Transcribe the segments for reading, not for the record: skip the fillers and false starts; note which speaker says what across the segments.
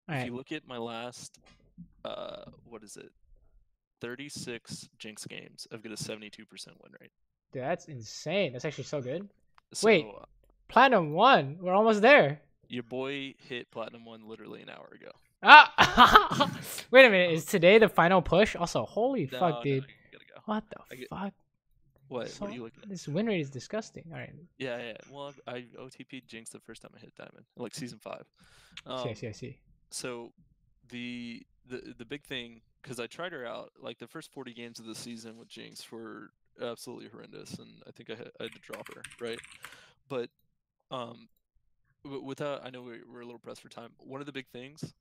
Speaker 1: If you look at my last, what is it? 36 Jinx games, I've got a 72% win rate.
Speaker 2: Dude, that's insane. That's actually so good.
Speaker 1: So,
Speaker 2: wait, Platinum 1. We're almost there.
Speaker 1: Your boy hit Platinum 1 literally an hour ago.
Speaker 2: Ah! Wait a minute. Is today the final push? Also, holy fuck, dude.
Speaker 1: No, you gotta go.
Speaker 2: What the fuck?
Speaker 1: What are you looking at?
Speaker 2: This win rate is disgusting. All right.
Speaker 1: Yeah. Well, I OTP'd Jinx the first time I hit Diamond, like Season 5.
Speaker 2: I see.
Speaker 1: So, the big thing, because I tried her out, like the first 40 games of the season with Jinx were absolutely horrendous, and I think I had to drop her, right? But without, I know we're a little pressed for time. One of the big things,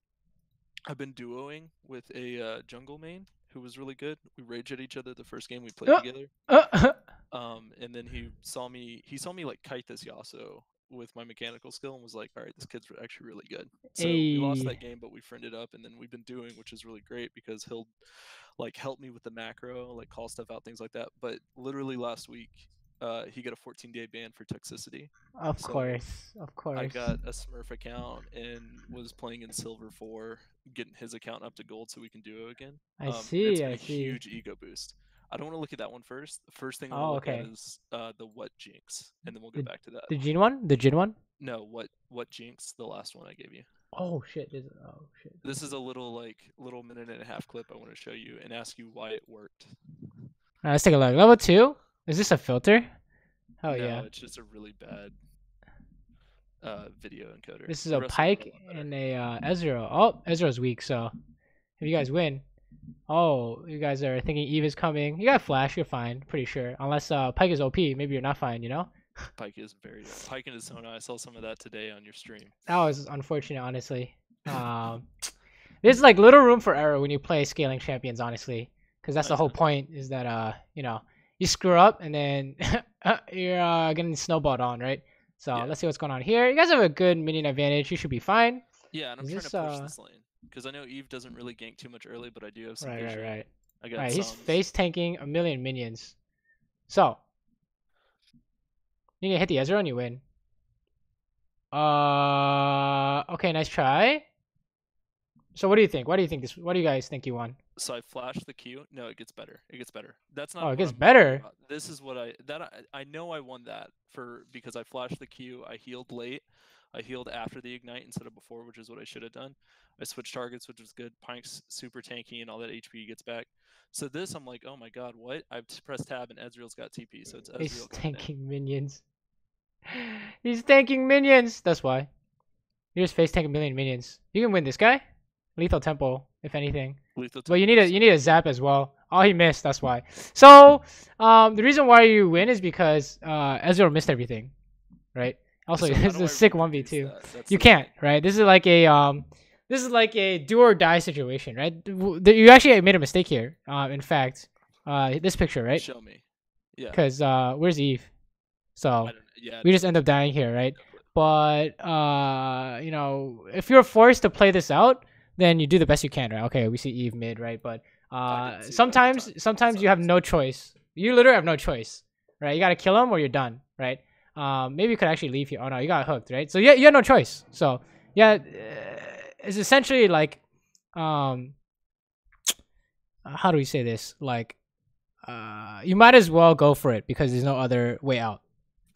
Speaker 1: I've been duoing with a jungle main who was really good. We rage at each other the first game we played together. And then he saw me like kite this Yasuo with my mechanical skill and was like, all right, this kid's actually really good. So we lost that game, but we friended up, and then we've been doing, which is really great because he'll like help me with the macro, like call stuff out, things like that. But literally last week, he got a 14-day ban for toxicity.
Speaker 2: Of course.
Speaker 1: I got a Smurf account and was playing in Silver 4, getting his account up to Gold so we can duo again.
Speaker 2: I see.
Speaker 1: It's been a huge ego boost. I don't want to look at that one first. The first thing I want to look at is the what Jinx, and then we'll get back to that.
Speaker 2: The Jhin one? The Jhin one?
Speaker 1: No, what Jinx? The last one I gave you.
Speaker 2: Oh shit!
Speaker 1: This is a little minute and a half clip I want to show you and ask you why it worked.
Speaker 2: Alright, let's take a look. Level 2. Is this a filter? Oh
Speaker 1: no,
Speaker 2: yeah.
Speaker 1: It's just a really bad video encoder.
Speaker 2: This is a Pyke and a Ezreal. Oh, Ezreal's weak, so if you guys win. Oh, you guys are thinking Eve is coming. You got Flash, you're fine, pretty sure. Unless Pyke is OP, maybe you're not fine, you know?
Speaker 1: Pyke is very Pyke in his Sona. I saw some of that today on your stream.
Speaker 2: That was unfortunate, honestly. There's like little room for error when you play scaling champions, honestly. Because that's the whole point, is that, you know, you screw up and then you're getting snowballed on, right? So let's see what's going on here. You guys have a good minion advantage. You should be fine.
Speaker 1: Yeah, and I'm trying to push this lane. Because I know Eve doesn't really gank too much early, but I do have some vision.
Speaker 2: Right.
Speaker 1: I got
Speaker 2: Alright, he's face tanking a million minions. So, you can hit the Ezreal and you win. Okay, nice try. So what do you think? What do you guys think you won?
Speaker 1: So I flashed the Q. No, it gets better. That's not.
Speaker 2: Oh, it gets better.
Speaker 1: This is what I know I won that because I flashed the Q. I healed late. I healed after the ignite instead of before, which is what I should have done. I switched targets, which was good. Pyke's super tanky and all that HP gets back. So this, I'm like, oh my god, what? I've pressed tab and Ezreal's got TP, so it's Ezreal.
Speaker 2: He's tanking minions. He's tanking minions. That's why. You just face tank a million minions. You can win this guy. Lethal Temple, if anything. But you need a zap as well. Oh, he missed. That's why. So the reason why you win is because Ezreal missed everything, right? Also, so this is a sick 1v2. You can't, right? This is like a do or die situation, right? You actually made a mistake here. In fact, this picture, right?
Speaker 1: Show me. Yeah.
Speaker 2: Because where's Eve? So we just end up dying here, right? But you know, if you're forced to play this out, then you do the best you can, right? Okay, we see Eve mid, right? But sometimes you have no choice. You literally have no choice, right? You gotta kill him or you're done, right? Maybe you could actually leave here. Oh no, you got hooked, right? So yeah, you had no choice. So yeah, it's essentially like, how do we say this? Like, you might as well go for it because there's no other way out.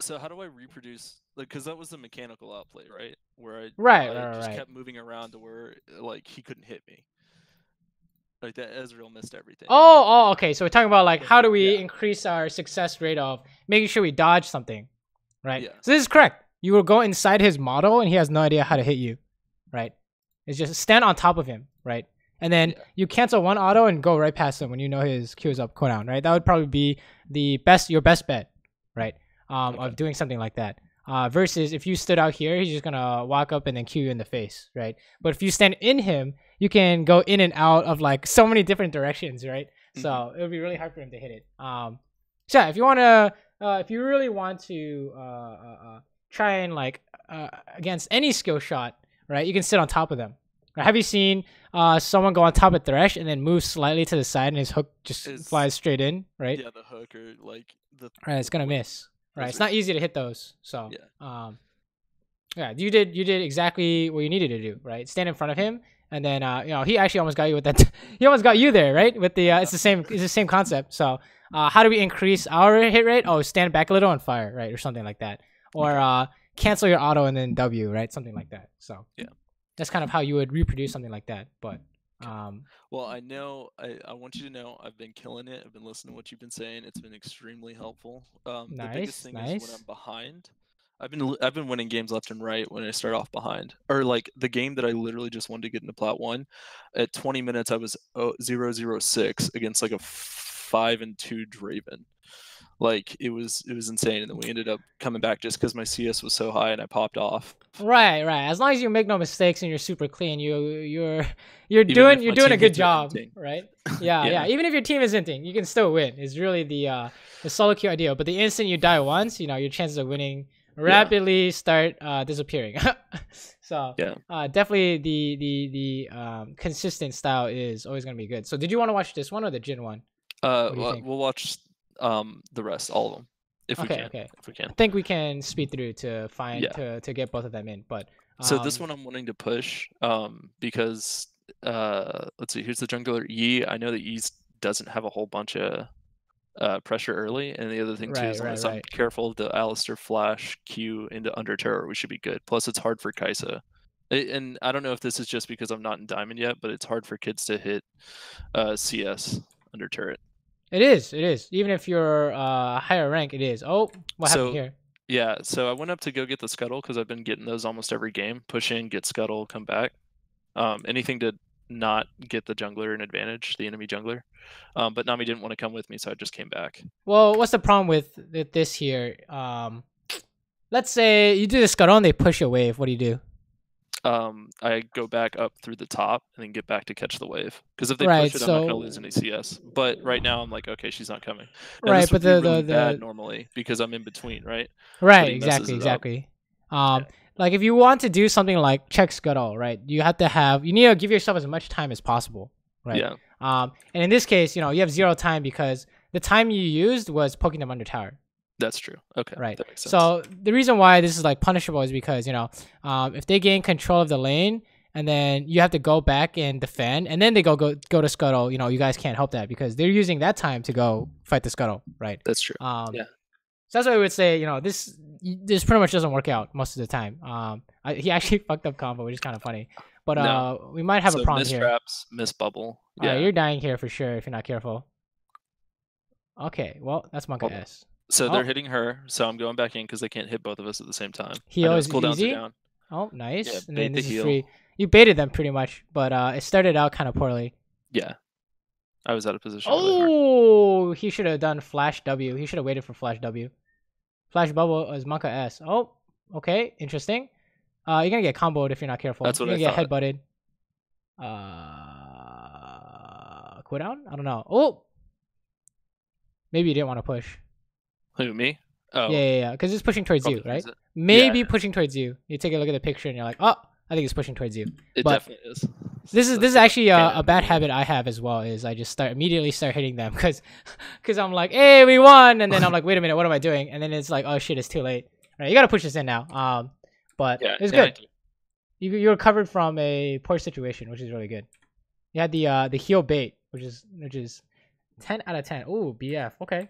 Speaker 1: So how do I reproduce? Like, because that was the mechanical outplay, right? Where I just kept moving around to where like he couldn't hit me. Like that Ezreal missed everything.
Speaker 2: Oh, okay. So we're talking about like how do we increase our success rate of making sure we dodge something, right? Yeah. So this is correct. You will go inside his model and he has no idea how to hit you, right? It's just stand on top of him, right? And then you cancel one auto and go right past him when you know his Q is up, cooldown, right? That would probably be your best bet, right? Of doing something like that. Versus if you stood out here, he's just gonna walk up and then Q you in the face, right? But if you stand in him, you can go in and out of like so many different directions, right? So it would be really hard for him to hit it. So yeah, if you really want to try and like against any skill shot, right? You can sit on top of them. Right? Have you seen someone go on top of Thresh and then move slightly to the side and his hook just flies straight in, right?
Speaker 1: Yeah, the hook or like the.
Speaker 2: Right, it's gonna miss. Right, it's not easy to hit those. So Yeah, you did exactly what you needed to do, right? Stand in front of him, and then he actually almost got you with that. He almost got you there, right? With the it's the same concept. So how do we increase our hit rate? Oh, stand back a little and fire, right, or something like that, or cancel your auto and then W, right, something like that. So
Speaker 1: yeah,
Speaker 2: that's kind of how you would reproduce something like that. But
Speaker 1: well, I know I want you to know I've been killing it. I've been listening to what you've been saying. It's been extremely helpful. The biggest thing is when I'm behind. I've been winning games left and right when I start off behind. Or like the game that I literally just wanted to get into Plat 1, at 20 minutes I was 0-0-6 against like a 5-2 Draven. Like it was insane, and then we ended up coming back just because my CS was so high and I popped off.
Speaker 2: Right. As long as you make no mistakes and you're super clean, you're doing a good job, right? Yeah. Even if your team is inting, you can still win. It's really the solo queue idea. But the instant you die once, your chances of winning rapidly start disappearing. So definitely the consistent style is always gonna be good. So did you want to watch this one or the Jhin one?
Speaker 1: We'll watch the rest, all of them, if we can.
Speaker 2: I think we can speed through to find to get both of them in. But
Speaker 1: so this one I'm wanting to push because let's see, here's the jungler Yi. I know that Yi doesn't have a whole bunch of pressure early, and the other thing too is unless I'm careful of the Alistar flash Q into under turret, we should be good. Plus it's hard for Kai'Sa. And I don't know if this is just because I'm not in Diamond yet, but it's hard for kids to hit CS under turret.
Speaker 2: It is. Even if you're higher rank, it is. Oh, what happened here?
Speaker 1: Yeah, so I went up to go get the scuttle because I've been getting those almost every game. Push in, get scuttle, come back. Anything to not get the jungler an advantage, the enemy jungler. But Nami didn't want to come with me, so I just came back.
Speaker 2: Well, what's the problem with this here? Let's say you do the scuttle and they push a wave. What do you do?
Speaker 1: I go back up through the top and then get back to catch the wave. Because if they push it, I'm not going to lose any CS. But right now, I'm like, okay, she's not coming. Now, this would be really bad normally because I'm in between, right?
Speaker 2: Right, exactly. Like if you want to do something like check scuttle, right? You need to give yourself as much time as possible, right?
Speaker 1: Yeah.
Speaker 2: And in this case, you have 0 time because the time you used was poking them under tower.
Speaker 1: That's true. Okay.
Speaker 2: Right.
Speaker 1: That makes sense.
Speaker 2: So the reason why this is like punishable is because if they gain control of the lane and then you have to go back and defend and then they go to scuttle, you guys can't help that because they're using that time to go fight the scuttle, right?
Speaker 1: That's true.
Speaker 2: Yeah. So that's why I would say this pretty much doesn't work out most of the time. He actually fucked up combo, which is kind of funny. But we might have a problem here.
Speaker 1: Traps, miss bubble. Yeah.
Speaker 2: You're dying here for sure if you're not careful. Okay, well that's Monka S.
Speaker 1: So they're hitting her, so I'm going back in because they can't hit both of us at the same time.
Speaker 2: Heal is easy. Down. Oh, nice. Yeah, and then this is free. You baited them pretty much, but it started out kind of poorly.
Speaker 1: Yeah. I was out of position.
Speaker 2: Oh, he should have done flash W. He should have waited for flash W. Flash bubble is Monka S. Oh, okay. Interesting. You're going to get comboed if you're not careful.
Speaker 1: That's what
Speaker 2: you're
Speaker 1: going
Speaker 2: to get headbutted. Cooldown? I don't know. Oh! Maybe you didn't want to push.
Speaker 1: Who, me? Oh.
Speaker 2: Yeah. Because it's pushing towards you, right? Maybe pushing towards you. You take a look at the picture and you're like, oh, I think it's pushing towards you.
Speaker 1: It definitely is.
Speaker 2: This is actually a bad habit I have as well. Is I just immediately start hitting them because I'm like, hey, we won, and then I'm like, wait a minute, what am I doing? And then it's like, oh shit, it's too late. All right, you gotta push this in now. But it's good. You recovered from a poor situation, which is really good. You had the heal bait, which is 10 out of 10. Ooh, BF. Okay.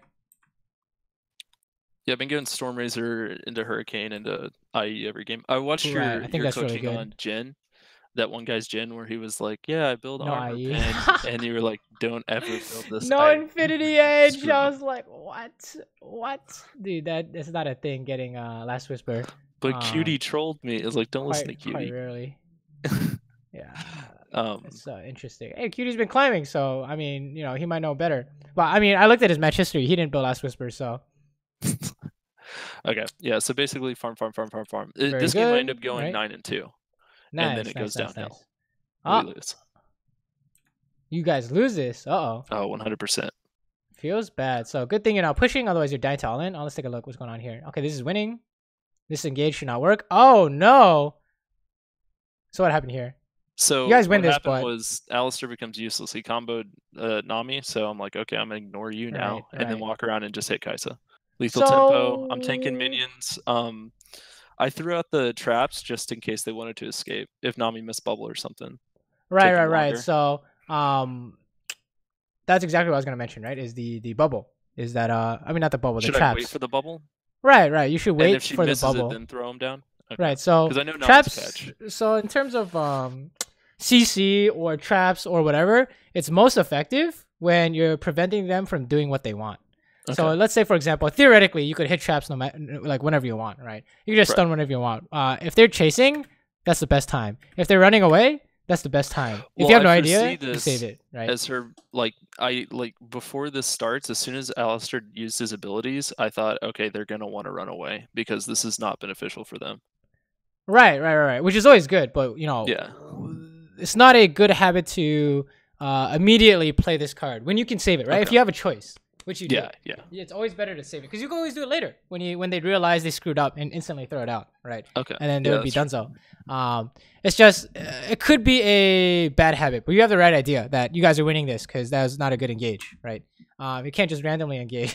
Speaker 1: Yeah, I've been getting Storm Razor into Hurricane into IE every game. I watched your coaching on Jhin. That one guy's Jhin where he was like, yeah, I build armor pen. And you were like, don't ever build this.
Speaker 2: No Infinity Edge. I was like, what? Dude, that's not a thing getting Last Whisper.
Speaker 1: But Cutie trolled me. It was like, don't listen to Cutie.
Speaker 2: Quite rarely. Yeah. It's interesting. Hey, Cutie's been climbing, so I mean, he might know better. But I mean, I looked at his match history. He didn't build Last Whisper, so.
Speaker 1: Okay, yeah. So basically, farm. This game might end up going 9-2, and then it goes downhill.
Speaker 2: We lose. You guys lose this. Uh-oh.
Speaker 1: Oh, 100%.
Speaker 2: Feels bad. So good thing you're not pushing, otherwise you're dying to all in. Let's take a look. What's going on here? Okay, this is winning. This engage should not work. Oh no. So what happened here?
Speaker 1: So
Speaker 2: you guys win this,
Speaker 1: but was Alistar becomes useless. He comboed Nami, so I'm like, okay, I'm gonna ignore you now, and then walk around and just hit Kai'Sa. Lethal tempo. I'm tanking minions. I threw out the traps just in case they wanted to escape if Nami missed bubble or something.
Speaker 2: Right. So that's exactly what I was gonna mention. Right? Is the bubble? Is that I mean not the bubble, the traps.
Speaker 1: Should I wait for the bubble?
Speaker 2: Right. You should wait
Speaker 1: and if she
Speaker 2: for
Speaker 1: misses
Speaker 2: the bubble.
Speaker 1: It, then throw them down.
Speaker 2: Okay. Right. So
Speaker 1: because I know
Speaker 2: traps.
Speaker 1: Catch.
Speaker 2: So in terms of CC or traps or whatever, it's most effective when you're preventing them from doing what they want. Okay. So let's say, for example, theoretically, you could hit traps no matter, like whenever you want, right? You can just stun whenever you want. If they're chasing, that's the best time. If they're running away, that's the best time. If you have no idea, you save it, right?
Speaker 1: As her, before this starts, as soon as Alistair used his abilities, I thought, okay, they're gonna want to run away because this is not beneficial for them.
Speaker 2: Right. Which is always good, but it's not a good habit to immediately play this card when you can save it, right? Okay. If you have a choice. Which you do. Yeah. It's always better to save it because you can always do it later when they realize they screwed up and instantly throw it out, right?
Speaker 1: Okay.
Speaker 2: And then they would be donezo. It's just it could be a bad habit, but you have the right idea that you guys are winning this because that was not a good engage, right? You can't just randomly engage.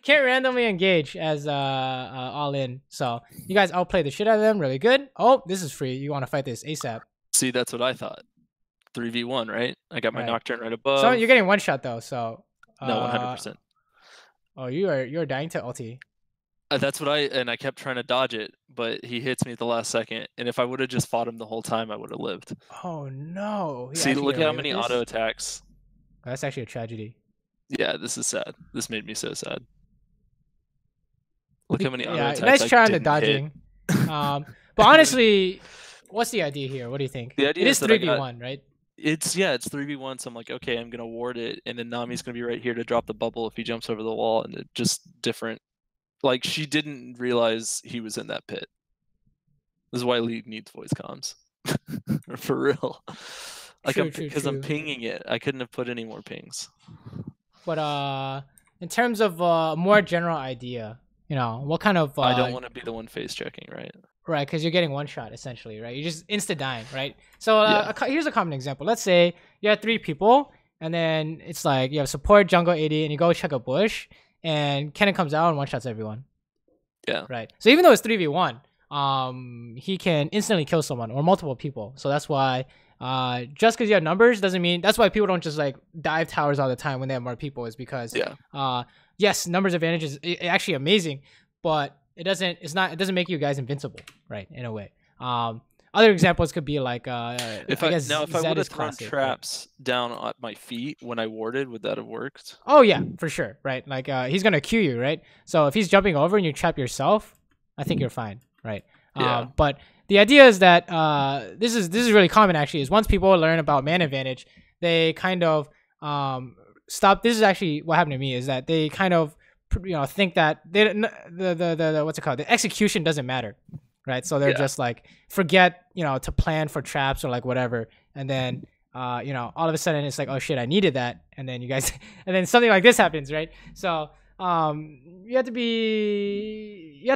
Speaker 2: Can't randomly engage as all in. So you guys outplay the shit out of them, really good. Oh, this is free. You want to fight this ASAP?
Speaker 1: See, that's what I thought. 3v1, right? I got my Nocturne right above.
Speaker 2: So you're getting one shot though, so.
Speaker 1: No, 100%.
Speaker 2: Oh, you're dying to ulti.
Speaker 1: That's what I kept trying to dodge it, but he hits me at the last second. And if I would have just fought him the whole time, I would have lived.
Speaker 2: Oh no!
Speaker 1: See, look at how many auto attacks.
Speaker 2: That's actually a tragedy.
Speaker 1: Yeah, this is sad. This made me so sad. Look how many auto attacks.
Speaker 2: Nice try on the dodging. But honestly, what's the idea here? What do you think?
Speaker 1: The idea
Speaker 2: is 3v1, right?
Speaker 1: It's 3v1, so I'm like, okay, I'm gonna ward it, and then Nami's gonna be right here to drop the bubble if he jumps over the wall, and it just different. Like she didn't realize he was in that pit. This is why League needs voice comms, for real. Like because I'm pinging it, I couldn't have put any more pings.
Speaker 2: But in terms of more general idea, what kind of?
Speaker 1: I don't want to be the one face checking, right?
Speaker 2: Right, because you're getting one shot essentially, right? You're just insta dying, right? So here's a common example. Let's say you have 3 people, and then it's like you have support, jungle, AD, and you go check a bush, and Kennen comes out and one shots everyone.
Speaker 1: Yeah.
Speaker 2: Right. So even though it's 3v1, he can instantly kill someone or multiple people. So that's why just because you have numbers doesn't mean that's why people don't just like dive towers all the time when they have more people. Is because yes, numbers advantage is actually amazing, but it doesn't make you guys invincible, right? In a way. Other examples could be like
Speaker 1: if I would have thrown traps down at my feet when I warded, would that have worked?
Speaker 2: Oh yeah, for sure, right? Like he's gonna Q you, right? So if he's jumping over and you trap yourself, I think you're fine, right? But the idea is that this is really common actually. Is once people learn about man advantage, they kind of stop. This is actually what happened to me. Is that they kind of think that the what's it called? The execution doesn't matter, right? So they're just like forget to plan for traps or like whatever, and then all of a sudden it's like, oh shit, I needed that, and then you guys and then something like this happens, right? So you have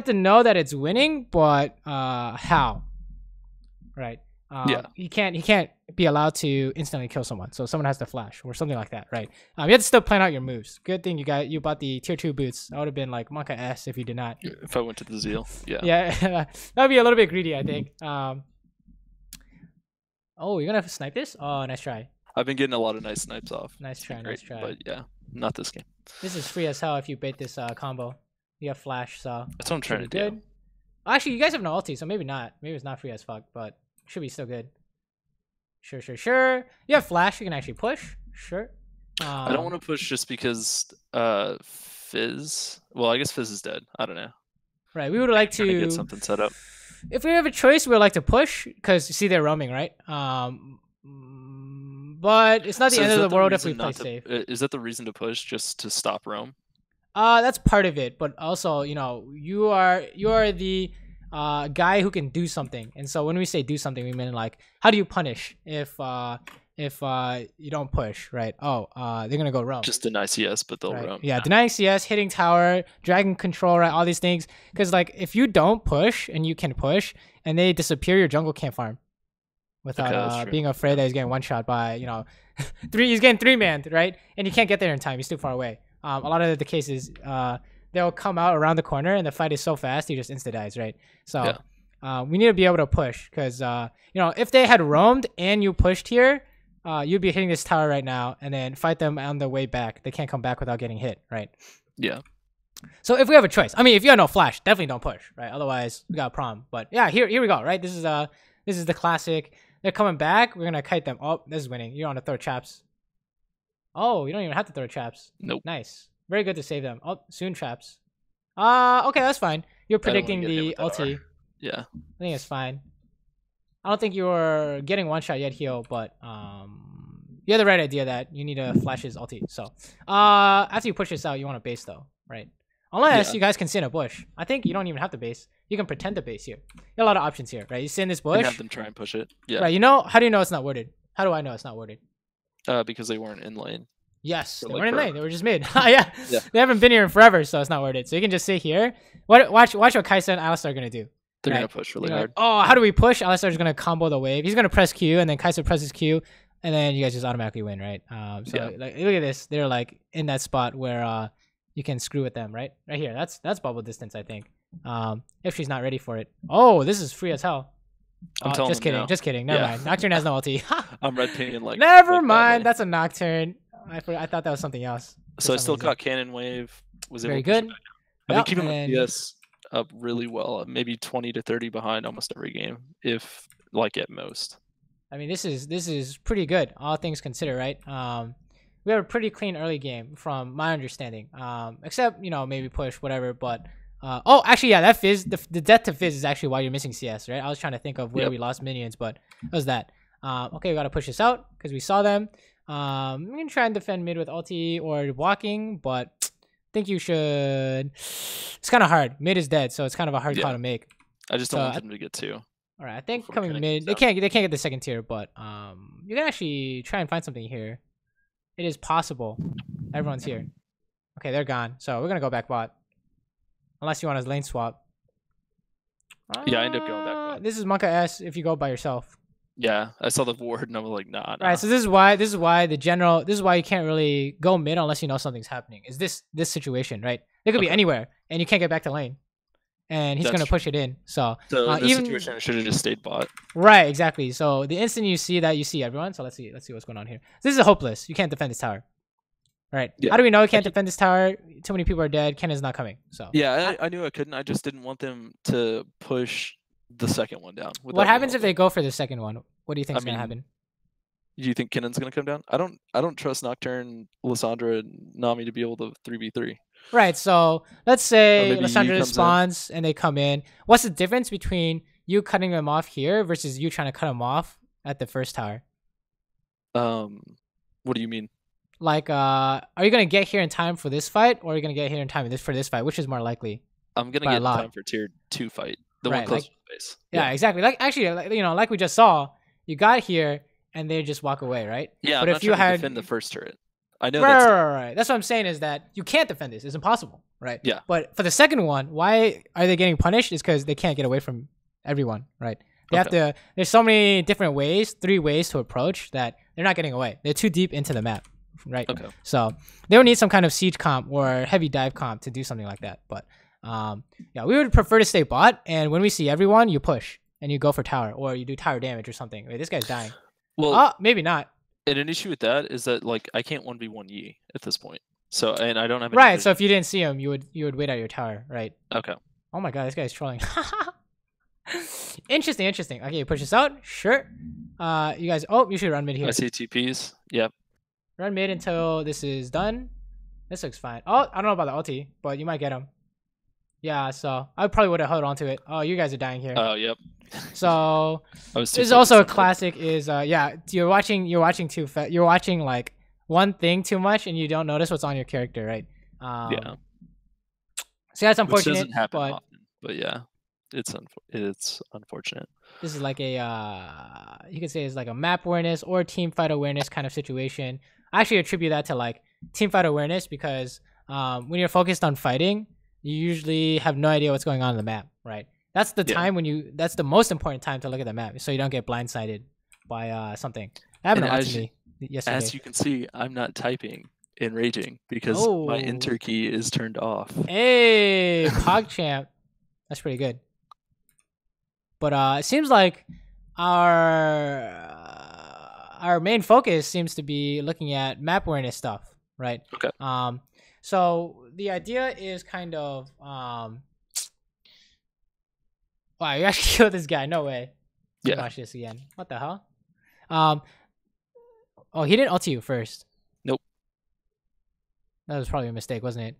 Speaker 2: to know that it's winning, but how, right? He can't be allowed to instantly kill someone, so someone has to flash or something like that, right? You have to still plan out your moves. Good thing you bought the tier 2 boots. I would have been like Monka S if you did not.
Speaker 1: If I went to the Zeal,
Speaker 2: yeah, that would be a little bit greedy, I think. Oh, you're gonna snipe this? Oh, nice try.
Speaker 1: I've been getting a lot of nice snipes off.
Speaker 2: Nice try.
Speaker 1: But yeah, not this game.
Speaker 2: This is free as hell if you bait this combo. You have flash, so
Speaker 1: that's what I'm trying to do.
Speaker 2: Actually, you guys have no ulti, so maybe not. Maybe it's not free as fuck, but should be still good. Sure. You have flash, you can actually push. Sure.
Speaker 1: I don't want to push just because Fizz. Well, I guess Fizz is dead. I don't know.
Speaker 2: Right. We would like to
Speaker 1: get something set up.
Speaker 2: If we have a choice, we would like to push because you see they're roaming, right? But it's not the end of the world if we play safe.
Speaker 1: Is that the reason to push, just to stop roam?
Speaker 2: That's part of it, but also you are the guy who can do something, and so when we say do something, we mean like how do you punish if you don't push, right? They're gonna go roam.
Speaker 1: Just deny CS, but they'll roam.
Speaker 2: Yeah, denying CS, hitting tower, dragon control, right? All these things, because like if you don't push and you can push and they disappear, your jungle can't farm without being afraid that he's getting one shot by he's getting 3-manned, right? And you can't get there in time. He's too far away. A lot of the cases, they'll come out around the corner, and the fight is so fast, he just insta dies, right? So we need to be able to push, because you know, if they had roamed and you pushed here, you'd be hitting this tower right now, and then fight them on the way back. They can't come back without getting hit, right?
Speaker 1: Yeah.
Speaker 2: So if we have a choice, I mean, if you have no flash, definitely don't push, right? Otherwise, we got a problem. But yeah, here we go, right? This is the classic. They're coming back. We're gonna kite them. Oh, this is winning. You're on to throw traps. Oh, you don't even have to throw traps.
Speaker 1: Nope.
Speaker 2: Nice. Very good to save them. Oh, soon traps. Okay, that's fine. You're predicting the ulti.
Speaker 1: Yeah.
Speaker 2: I think it's fine. I don't think you're getting one shot yet, heal, but you have the right idea that you need to flash his ulti. So after you push this out, you want to base though, right? Unless you guys can sit in a bush. I think you don't even have to base. You can pretend to base here. You have a lot of options here, right? You sit in this bush.
Speaker 1: And have them try and push it. Yeah.
Speaker 2: Right. You know, how do you know it's not worded? How do I know it's not worded?
Speaker 1: Because they weren't in lane.
Speaker 2: Yes, they weren't in lane. They were just mid. yeah. They haven't been here in forever, so it's not worded. So you can just sit here. Watch what Kaisa and Alistar are gonna do.
Speaker 1: They're gonna push really hard.
Speaker 2: Oh, how do we push? Alistar's gonna combo the wave. He's gonna press Q, and then Kaisa presses Q, and then you guys just automatically win, right? Like, look at this. They're like in that spot where you can screw with them, right? Right here. That's bubble distance, I think. If she's not ready for it. Oh, this is free as hell. Just kidding. Just kidding. Never mind. Nocturne has no ulti.
Speaker 1: I'm red pinging like.
Speaker 2: Never mind. That's a Nocturne. I thought that was something else.
Speaker 1: So I still got Cannon Wave. Was
Speaker 2: very good.
Speaker 1: I've been keeping my PS up really well. Maybe 20 to 30 behind almost every game, if like at most.
Speaker 2: I mean, this is pretty good, all things considered, right? We have a pretty clean early game from my understanding. Except, you know, maybe push whatever, but oh, actually, yeah, that Fizz, the death to Fizz is actually why you're missing CS, right? I was trying to think of where we lost minions, but it was that. Okay, we gotta push this out because we saw them. We can try and defend mid with ulti or walking, but I think you should. It's kind of hard. Mid is dead, so it's kind of a hard call to make.
Speaker 1: I just don't want them to get two.
Speaker 2: All right, I think coming mid, they can't get the second tier, but you can actually try and find something here. It is possible. Everyone's here. Okay, they're gone, so we're gonna go back bot. Unless you want a lane swap.
Speaker 1: Yeah, I end up going back bot.
Speaker 2: This is Monka S if you go by yourself.
Speaker 1: Yeah, I saw the ward and I was like, nah.
Speaker 2: Right, so this is why you can't really go mid unless you know something's happening. Is this situation, right? It could be anywhere, and you can't get back to lane, and he's gonna push it in. So
Speaker 1: in this situation, I should have just stayed bot.
Speaker 2: Right, exactly. So the instant you see that, you see everyone. So let's see what's going on here. This is hopeless. You can't defend this tower. Right. Yeah. How do we know we can't defend this tower? Too many people are dead. Kennan's not coming. So
Speaker 1: yeah, I knew I couldn't. I just didn't want them to push the second one down.
Speaker 2: What happens if they go for the second one? What do you think is gonna happen?
Speaker 1: Do you think Kennan's gonna come down? I don't trust Nocturne, Lissandra, and Nami to be able to 3v3.
Speaker 2: Right. So let's say Lissandra spawns and they come in. What's the difference between you cutting them off here versus you trying to cut them off at the first tower?
Speaker 1: What do you mean?
Speaker 2: Like, are you gonna get here in time for this fight, or are you gonna get here in time for this fight? Which is more likely?
Speaker 1: I'm gonna get in time for tier 2 fight, the one close to base.
Speaker 2: Yeah, exactly. Like actually, like we just saw, you got here and they just walk away, right?
Speaker 1: Yeah, but if you had defend the first turret, I know.
Speaker 2: Right. That's what I'm saying is that you can't defend this. It's impossible, right?
Speaker 1: Yeah.
Speaker 2: But for the second one, why are they getting punished? Is because they can't get away from everyone, right? They have to. There's so many different ways, 3 ways to approach that they're not getting away. They're too deep into the map. Right. Okay. So they would need some kind of siege comp or heavy dive comp to do something like that. But yeah, we would prefer to stay bot. And when we see everyone, you push and you go for tower, or you do tower damage or something. Wait, this guy's dying. Well, maybe not.
Speaker 1: And an issue with that is that like I can't 1v1 Yi at this point. So and I don't have
Speaker 2: right. So if you didn't see him, you would wait out your tower, right?
Speaker 1: Okay.
Speaker 2: Oh my god, this guy's trolling. Interesting. Okay, you push this out. Sure. You guys. Oh, you should run mid here.
Speaker 1: I see TPs. Yep.
Speaker 2: Run mid until this is done. This looks fine. Oh, I don't know about the ulti, but you might get him. Yeah, so I probably would have held on to it. Oh, you guys are dying here.
Speaker 1: Oh, yep.
Speaker 2: So this is also a classic. Is yeah, you're watching you're watching like one thing too much, and you don't notice what's on your character, right?
Speaker 1: Yeah.
Speaker 2: So that's unfortunate.
Speaker 1: Which doesn't happen often, but yeah, it's unfortunate.
Speaker 2: This is like a you could say it's like a map awareness or team fight awareness kind of situation. I actually attribute that to like team fight awareness because when you're focused on fighting, you usually have no idea what's going on in the map, right? That's the time that's the most important time to look at the map, so you don't get blindsided by something. That happened to me yesterday.
Speaker 1: As you can see, I'm not typing. enraging because my enter key is turned off.
Speaker 2: Hey, PogChamp. That's pretty good. But it seems like our main focus seems to be looking at map awareness stuff, right?
Speaker 1: Okay.
Speaker 2: So the idea is kind of wow, you actually killed this guy. No way.
Speaker 1: Yeah.
Speaker 2: Watch this again. What the hell? Oh, he didn't ult you first.
Speaker 1: Nope.
Speaker 2: That was probably a mistake, wasn't it?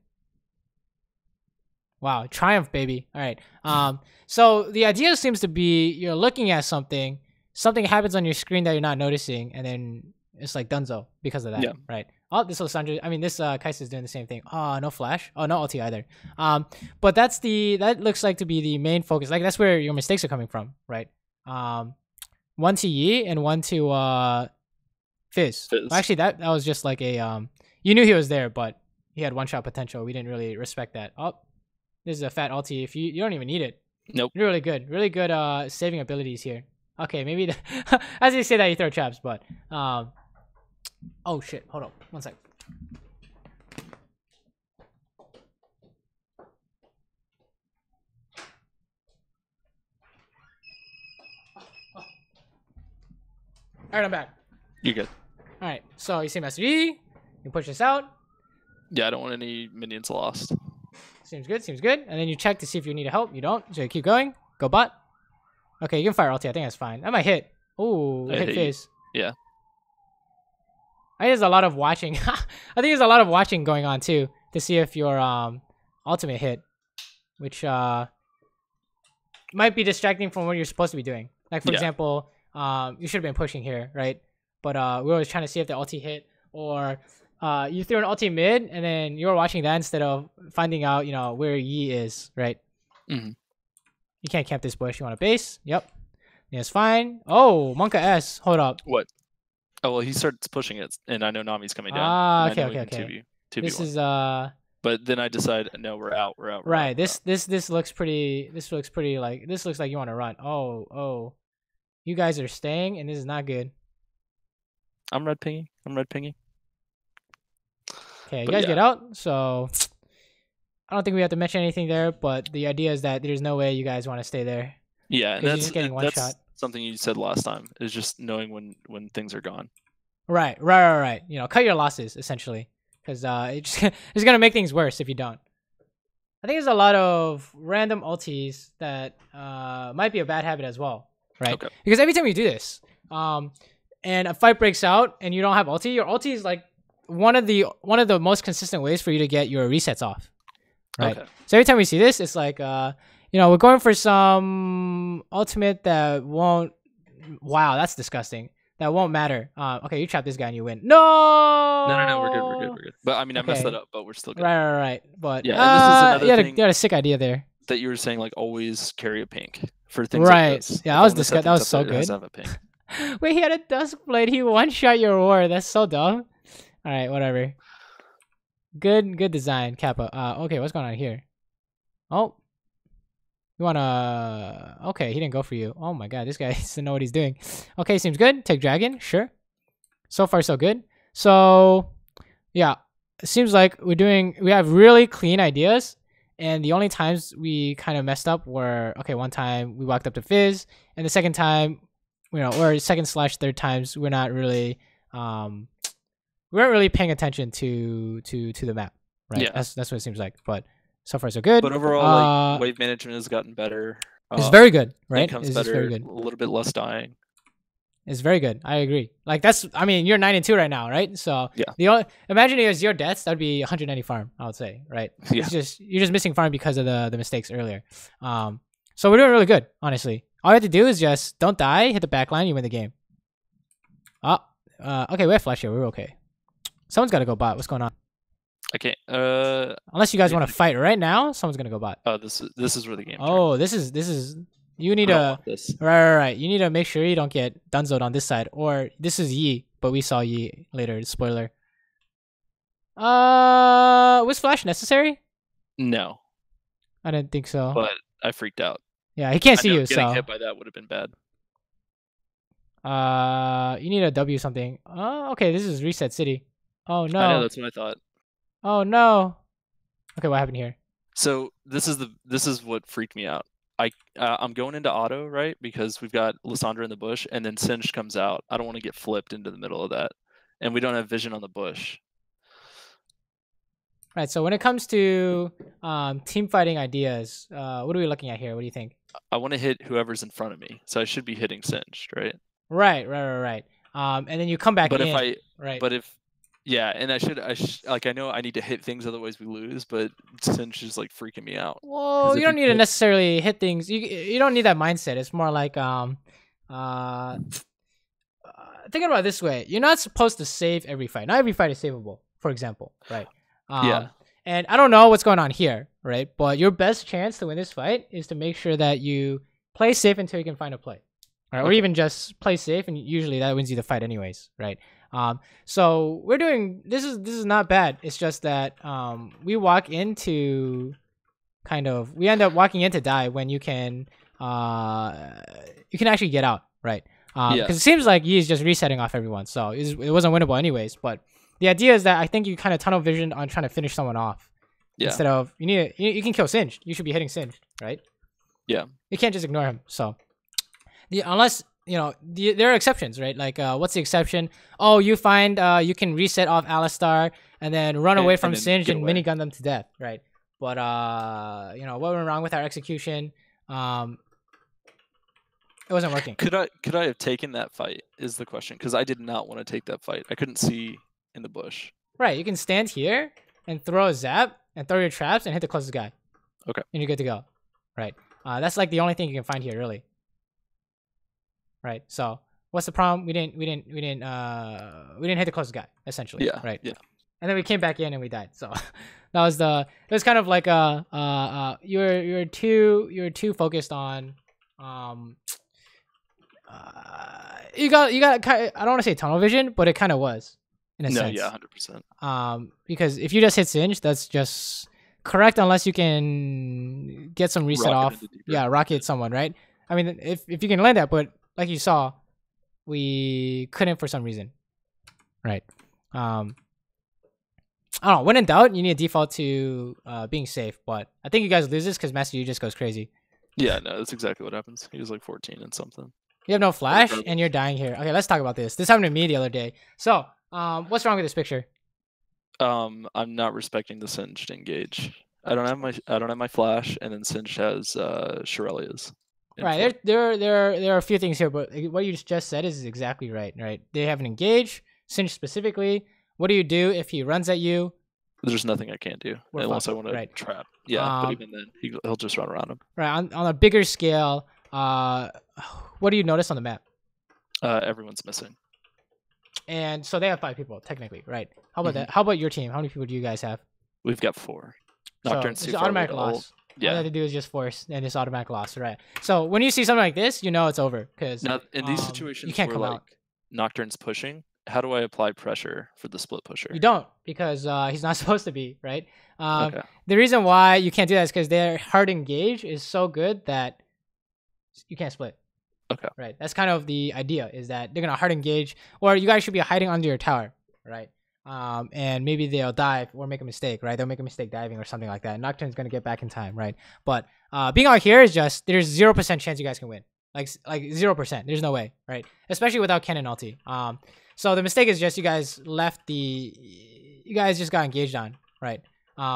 Speaker 2: Wow, triumph, baby. All right. So the idea seems to be you're looking at something happens on your screen that you're not noticing, and then it's like dunzo because of that, right? Oh, this Lissandra, I mean, this Kai'Sa is doing the same thing. Oh, no flash. Oh, no ulti either. But that looks like to be the main focus. Like that's where your mistakes are coming from, right? One to Yi and one to Fizz. Well, actually, that was just like a you knew he was there, but he had one shot potential. We didn't really respect that. Oh, this is a fat ulti. If you don't even need it.
Speaker 1: Nope.
Speaker 2: You're really good saving abilities here. Okay, maybe as you say that you throw traps, but oh shit, hold on, one sec. All right, I'm back.
Speaker 1: You're good.
Speaker 2: All right, so you see Master Yi, you push this out.
Speaker 1: Yeah, I don't want any minions lost.
Speaker 2: Seems good, and then you check to see if you need help. You don't, so you keep going. Go bot. Okay, you can fire ulti. I think that's fine. That might hit. Ooh, hit Fizz.
Speaker 1: Yeah.
Speaker 2: I think there's a lot of watching. I think there's a lot of watching going on too to see if your ultimate hit, which might be distracting from what you're supposed to be doing. Like for example, you should have been pushing here, right? But we're always trying to see if the ulti hit, or you threw an ulti mid and then you're watching that instead of finding out, where Yi is, right?
Speaker 1: Mm-hmm.
Speaker 2: You can't camp this bush. You want a base? Yep. Yeah, it's fine. Oh, Monka S. Hold up.
Speaker 1: What? Oh, well, he starts pushing it, and I know Nami's coming down.
Speaker 2: Ah, okay.
Speaker 1: 2v1.
Speaker 2: This is
Speaker 1: But then I decide, no, we're out.
Speaker 2: Right. This looks pretty. This looks pretty like. This looks like you want to run. Oh. You guys are staying, and this is not good.
Speaker 1: I'm red pinging.
Speaker 2: Okay, you guys get out. So I don't think we have to mention anything there, but the idea is that there's no way you guys want to stay there.
Speaker 1: Yeah, and
Speaker 2: you're just getting one shot.
Speaker 1: Something you said last time is just knowing when things are gone.
Speaker 2: Right. Cut your losses essentially, because it's gonna make things worse if you don't. I think there's a lot of random ultis that might be a bad habit as well, right?
Speaker 1: Okay.
Speaker 2: Because every time you do this, and a fight breaks out and you don't have ulti, your ulti is like one of the most consistent ways for you to get your resets off. Right. Okay. So every time we see this, it's like we're going for some ultimate that won't. Wow, that's disgusting. That won't matter. Okay, you trap this guy and you win. No.
Speaker 1: No, we're good. But I mean, I messed that up, but we're still good.
Speaker 2: Right. But
Speaker 1: yeah, and this is another thing.
Speaker 2: You had a sick idea there.
Speaker 1: That you were saying, like, always carry a pink for things
Speaker 2: right.
Speaker 1: like this.
Speaker 2: Yeah, that was disgusting. That was so good.
Speaker 1: Have a pink.
Speaker 2: Wait, he had a Duskblade. He one-shot your war. That's so dumb. All right, whatever. Good design, Kappa. Okay, what's going on here? Oh. You wanna... Okay, he didn't go for you. Oh my god, this guy doesn't know what he's doing. Okay, seems good. Take dragon, sure. So far, so good. So, yeah. It seems like we have really clean ideas. And the only times we kind of messed up were... Okay, one time we walked up to Fizz. And the second time, or second/third times, we're not really... we weren't really paying attention to the map. Right? Yeah. That's what it seems like. But... So far, so good.
Speaker 1: But overall, wave management has gotten better.
Speaker 2: It's very good, right?
Speaker 1: It's better, very good. A little bit less dying.
Speaker 2: It's very good. I agree. Like you're 9-2 right now, right? So
Speaker 1: yeah.
Speaker 2: Imagine it was your deaths, that'd be 190 farm, I would say, right? Yeah. You're just missing farm because of the mistakes earlier. So we're doing really good, honestly. All you have to do is just don't die, hit the back line, you win the game. Okay, we have flash here. We're okay. Someone's got to go bot. What's going on?
Speaker 1: I can't.
Speaker 2: Unless you guys want to fight right now, someone's gonna go bot.
Speaker 1: Oh, this is where the game.
Speaker 2: Oh, this is. You need to right. You need to make sure you don't get dunzoed on this side. Or this is Yi, but we saw Yi later. Spoiler. Was flash necessary?
Speaker 1: No,
Speaker 2: I didn't think so.
Speaker 1: But I freaked out.
Speaker 2: Yeah, he can't see you.
Speaker 1: Getting hit by that would have been bad.
Speaker 2: You need a W something. Okay, this is reset city. Oh no.
Speaker 1: I know, that's what I thought.
Speaker 2: Oh no. Okay, what happened here?
Speaker 1: So this is what freaked me out. I'm going into auto, right? Because we've got Lissandra in the bush, and then Singed comes out. I don't want to get flipped into the middle of that. And we don't have vision on the bush.
Speaker 2: Right, so when it comes to team fighting ideas, what are we looking at here? What do you think?
Speaker 1: I want to hit whoever's in front of me, so I should be hitting Singed, right?
Speaker 2: Right. And then you come back in.
Speaker 1: Yeah, and I know I need to hit things, otherwise we lose. But Singed is like freaking me out.
Speaker 2: Well, you don't need to necessarily hit things. You don't need that mindset. It's more like thinking about it this way. You're not supposed to save every fight. Not every fight is savable, for example, right?
Speaker 1: Yeah.
Speaker 2: And I don't know what's going on here, right? But your best chance to win this fight is to make sure that you play safe until you can find a play, right? Okay. Or even just play safe, and usually that wins you the fight anyways, right? So we're doing this is not bad. It's just that we end up walking into die when you can actually get out, right? Because it seems like he's just resetting off everyone, so it wasn't winnable anyways. But the idea is that I think you kind of tunnel vision on trying to finish someone off. Yeah. Instead of you can kill Singed. You should be hitting Singed, right?
Speaker 1: Yeah.
Speaker 2: You can't just ignore him. So unless there are exceptions, right? Like what's the exception? Oh, you find you can reset off Alistar and then run away from Singed and minigun them to death, right? But what went wrong with our execution? It wasn't working.
Speaker 1: Could I have taken that fight is the question, because I did not want to take that fight. I couldn't see in the bush.
Speaker 2: Right, you can stand here and throw a zap and throw your traps and hit the closest guy.
Speaker 1: Okay.
Speaker 2: And you're good to go. Right. That's like the only thing you can find here, really. Right. So what's the problem? We didn't hit the closest guy, essentially.
Speaker 1: Yeah.
Speaker 2: Right.
Speaker 1: Yeah.
Speaker 2: And then we came back in and we died. So it was kind of like you're too focused on you got I don't want to say tunnel vision, but it kind of was in a sense.
Speaker 1: Yeah, 100%.
Speaker 2: Because if you just hit Singed, that's just correct unless you can get some reset off. Yeah, rocket someone, right? I mean, if you can land that, but like you saw, we couldn't for some reason, right? I don't know. When in doubt, you need to default to being safe. But I think you guys lose this because Master Yu just goes crazy.
Speaker 1: Yeah, no, that's exactly what happens. He was like 14 and something.
Speaker 2: You have no flash, and you're dying here. Okay, let's talk about this. This happened to me the other day. So, what's wrong with this picture?
Speaker 1: I'm not respecting the Singed engage. I don't have my flash, and then Singed has Shirelia's.
Speaker 2: Right. There are a few things here, but what you just said is exactly right. Right. They have an engage. Singed specifically. What do you do if he runs at you?
Speaker 1: There's nothing I can't do unless I want to trap. Yeah, but even then, he'll just run around him. Right.
Speaker 2: On a bigger scale, what do you notice on the map?
Speaker 1: Everyone's missing.
Speaker 2: And so they have 5 people, technically, right? How about that? How about your team? How many people do you guys have?
Speaker 1: We've got 4. Nocturne's
Speaker 2: so it's automatic loss. Yeah. All you have to do is just force, and it's automatic loss, right? So when you see something like this, you know it's over. Because
Speaker 1: in these situations,
Speaker 2: you can't come out.
Speaker 1: Nocturne's pushing. How do I apply pressure for the split pusher?
Speaker 2: You don't, because he's not supposed to be, right? Okay. The reason why you can't do that is because their hard engage is so good that you can't split.
Speaker 1: Okay.
Speaker 2: Right. That's kind of the idea, is that they're gonna hard engage, or you guys should be hiding under your tower, right? And maybe they'll dive or make a mistake, right? They'll make a mistake diving or something like that. Nocturne's gonna get back in time, right? But being out here is just, there's 0% chance you guys can win. Like 0%. There's no way, right? Especially without cannon ulti. So the mistake is just you guys just got engaged on, right?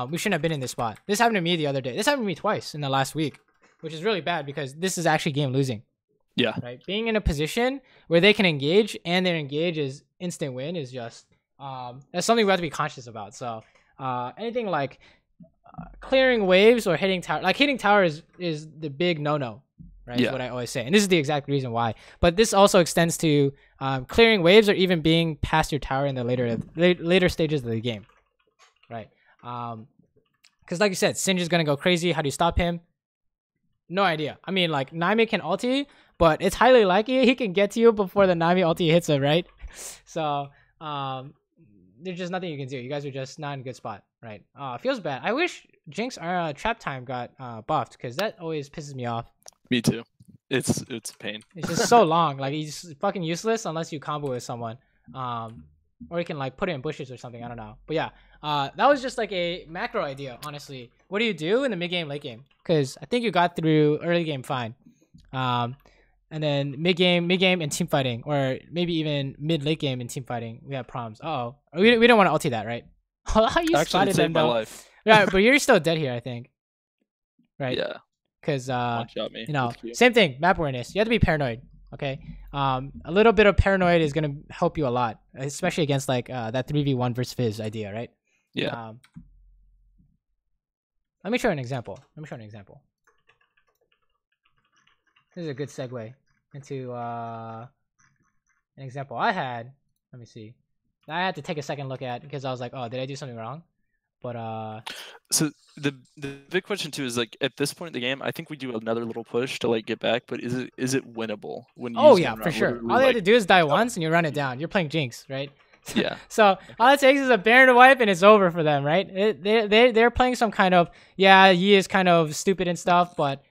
Speaker 2: We shouldn't have been in this spot. This happened to me the other day. This happened to me twice in the last week, which is really bad because this is actually game losing.
Speaker 1: Yeah.
Speaker 2: Right. Being in a position where they can engage and their engage is instant win is just that's something we have to be conscious about. So anything like clearing waves or hitting tower, like hitting tower is the big no-no. Right, is what I always say. And this is the exact reason why. But this also extends to clearing waves or even being past your tower in the later stages of the game. Right. Because like you said, Singed is going to go crazy. How do you stop him? No idea. I mean, like, Nami can ulti, but it's highly likely he can get to you before the Nami ulti hits him, right? So there's just nothing you can do. You guys are just not in a good spot, right? It feels bad. I wish Jinx trap time got buffed, because that always pisses me off.
Speaker 1: Me too. It's a pain.
Speaker 2: It's just so long. Like, he's fucking useless unless you combo with someone. or you can like put it in bushes or something. I don't know. But yeah, that was just like a macro idea, honestly. What do you do in the mid game, late game? Because I think you got through early game fine. And then mid game and team fighting, or maybe even late game and team fighting, we have problems. We don't want to ulti that, right? How you spotted them though? Life. Yeah, but you're still dead here, I think. Right?
Speaker 1: Yeah.
Speaker 2: Because you know, same thing, map awareness. You have to be paranoid. Okay. A little bit of paranoid is gonna help you a lot, especially against like that 3v1 versus Fizz idea, right?
Speaker 1: Yeah.
Speaker 2: Let me show you an example. This is a good segue into an example I had. Let me see. I had to take a second look at because I was like, oh, did I do something wrong? But
Speaker 1: so the big question too is like at this point in the game, I think we do another little push to like get back, but is it winnable when you
Speaker 2: yeah, for sure. All they have to do is die once and you run it down. You're playing Jinx, right?
Speaker 1: Yeah.
Speaker 2: So all it takes is a Baron wipe and it's over for them, right? They're playing some kind of Yi is kind of stupid and stuff, but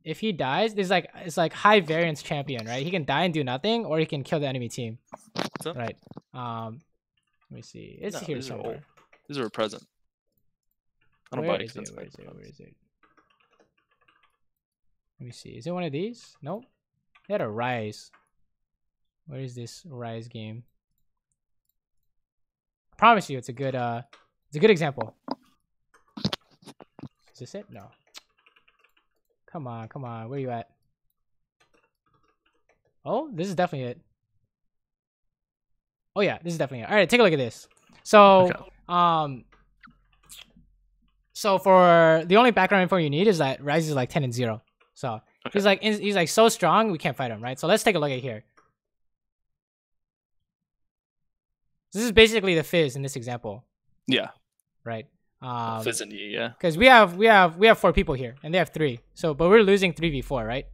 Speaker 2: if he dies, it's like high variance champion, right? He can die and do nothing, or he can kill the enemy team, right? Let me see. It's here somewhere.
Speaker 1: These are a present. I don't buy expensive.
Speaker 2: Where is it? Let me see. Is it one of these? Nope. They had a Rise. Where is this Rise game? I promise you, it's a good example. Is this it? No. Come on. Where you at? Oh, this is definitely it. Oh yeah, this is definitely it. All right, take a look at this. So, okay. So for the only background info you need is that Rise is like 10 and 0. So okay. he's like so strong we can't fight him, right? So let's take a look at here. This is basically the Fizz in this example.
Speaker 1: Yeah.
Speaker 2: Right.
Speaker 1: Fizz and Yi, yeah.
Speaker 2: Because we have 4 people here and they have 3. So but we're losing 3v4, right?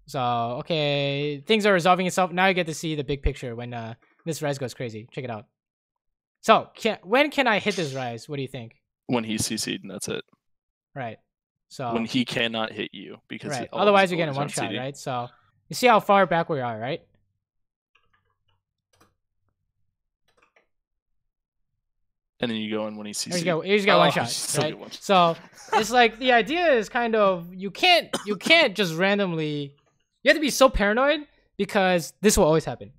Speaker 2: So okay, things are resolving itself. Now you get to see the big picture when this Rise goes crazy. Check it out. So when can I hit this Rise? What do you think?
Speaker 1: When he's CC'd and that's it.
Speaker 2: Right. So
Speaker 1: when he cannot hit you because
Speaker 2: right. Otherwise you're getting one shot, CD. Right? So you see how far back we are, right?
Speaker 1: And then you go in when he's CC'd.
Speaker 2: You just got one shot, right? One shot. So it's like the idea is kind of you can't just randomly. You have to be so paranoid because this will always happen.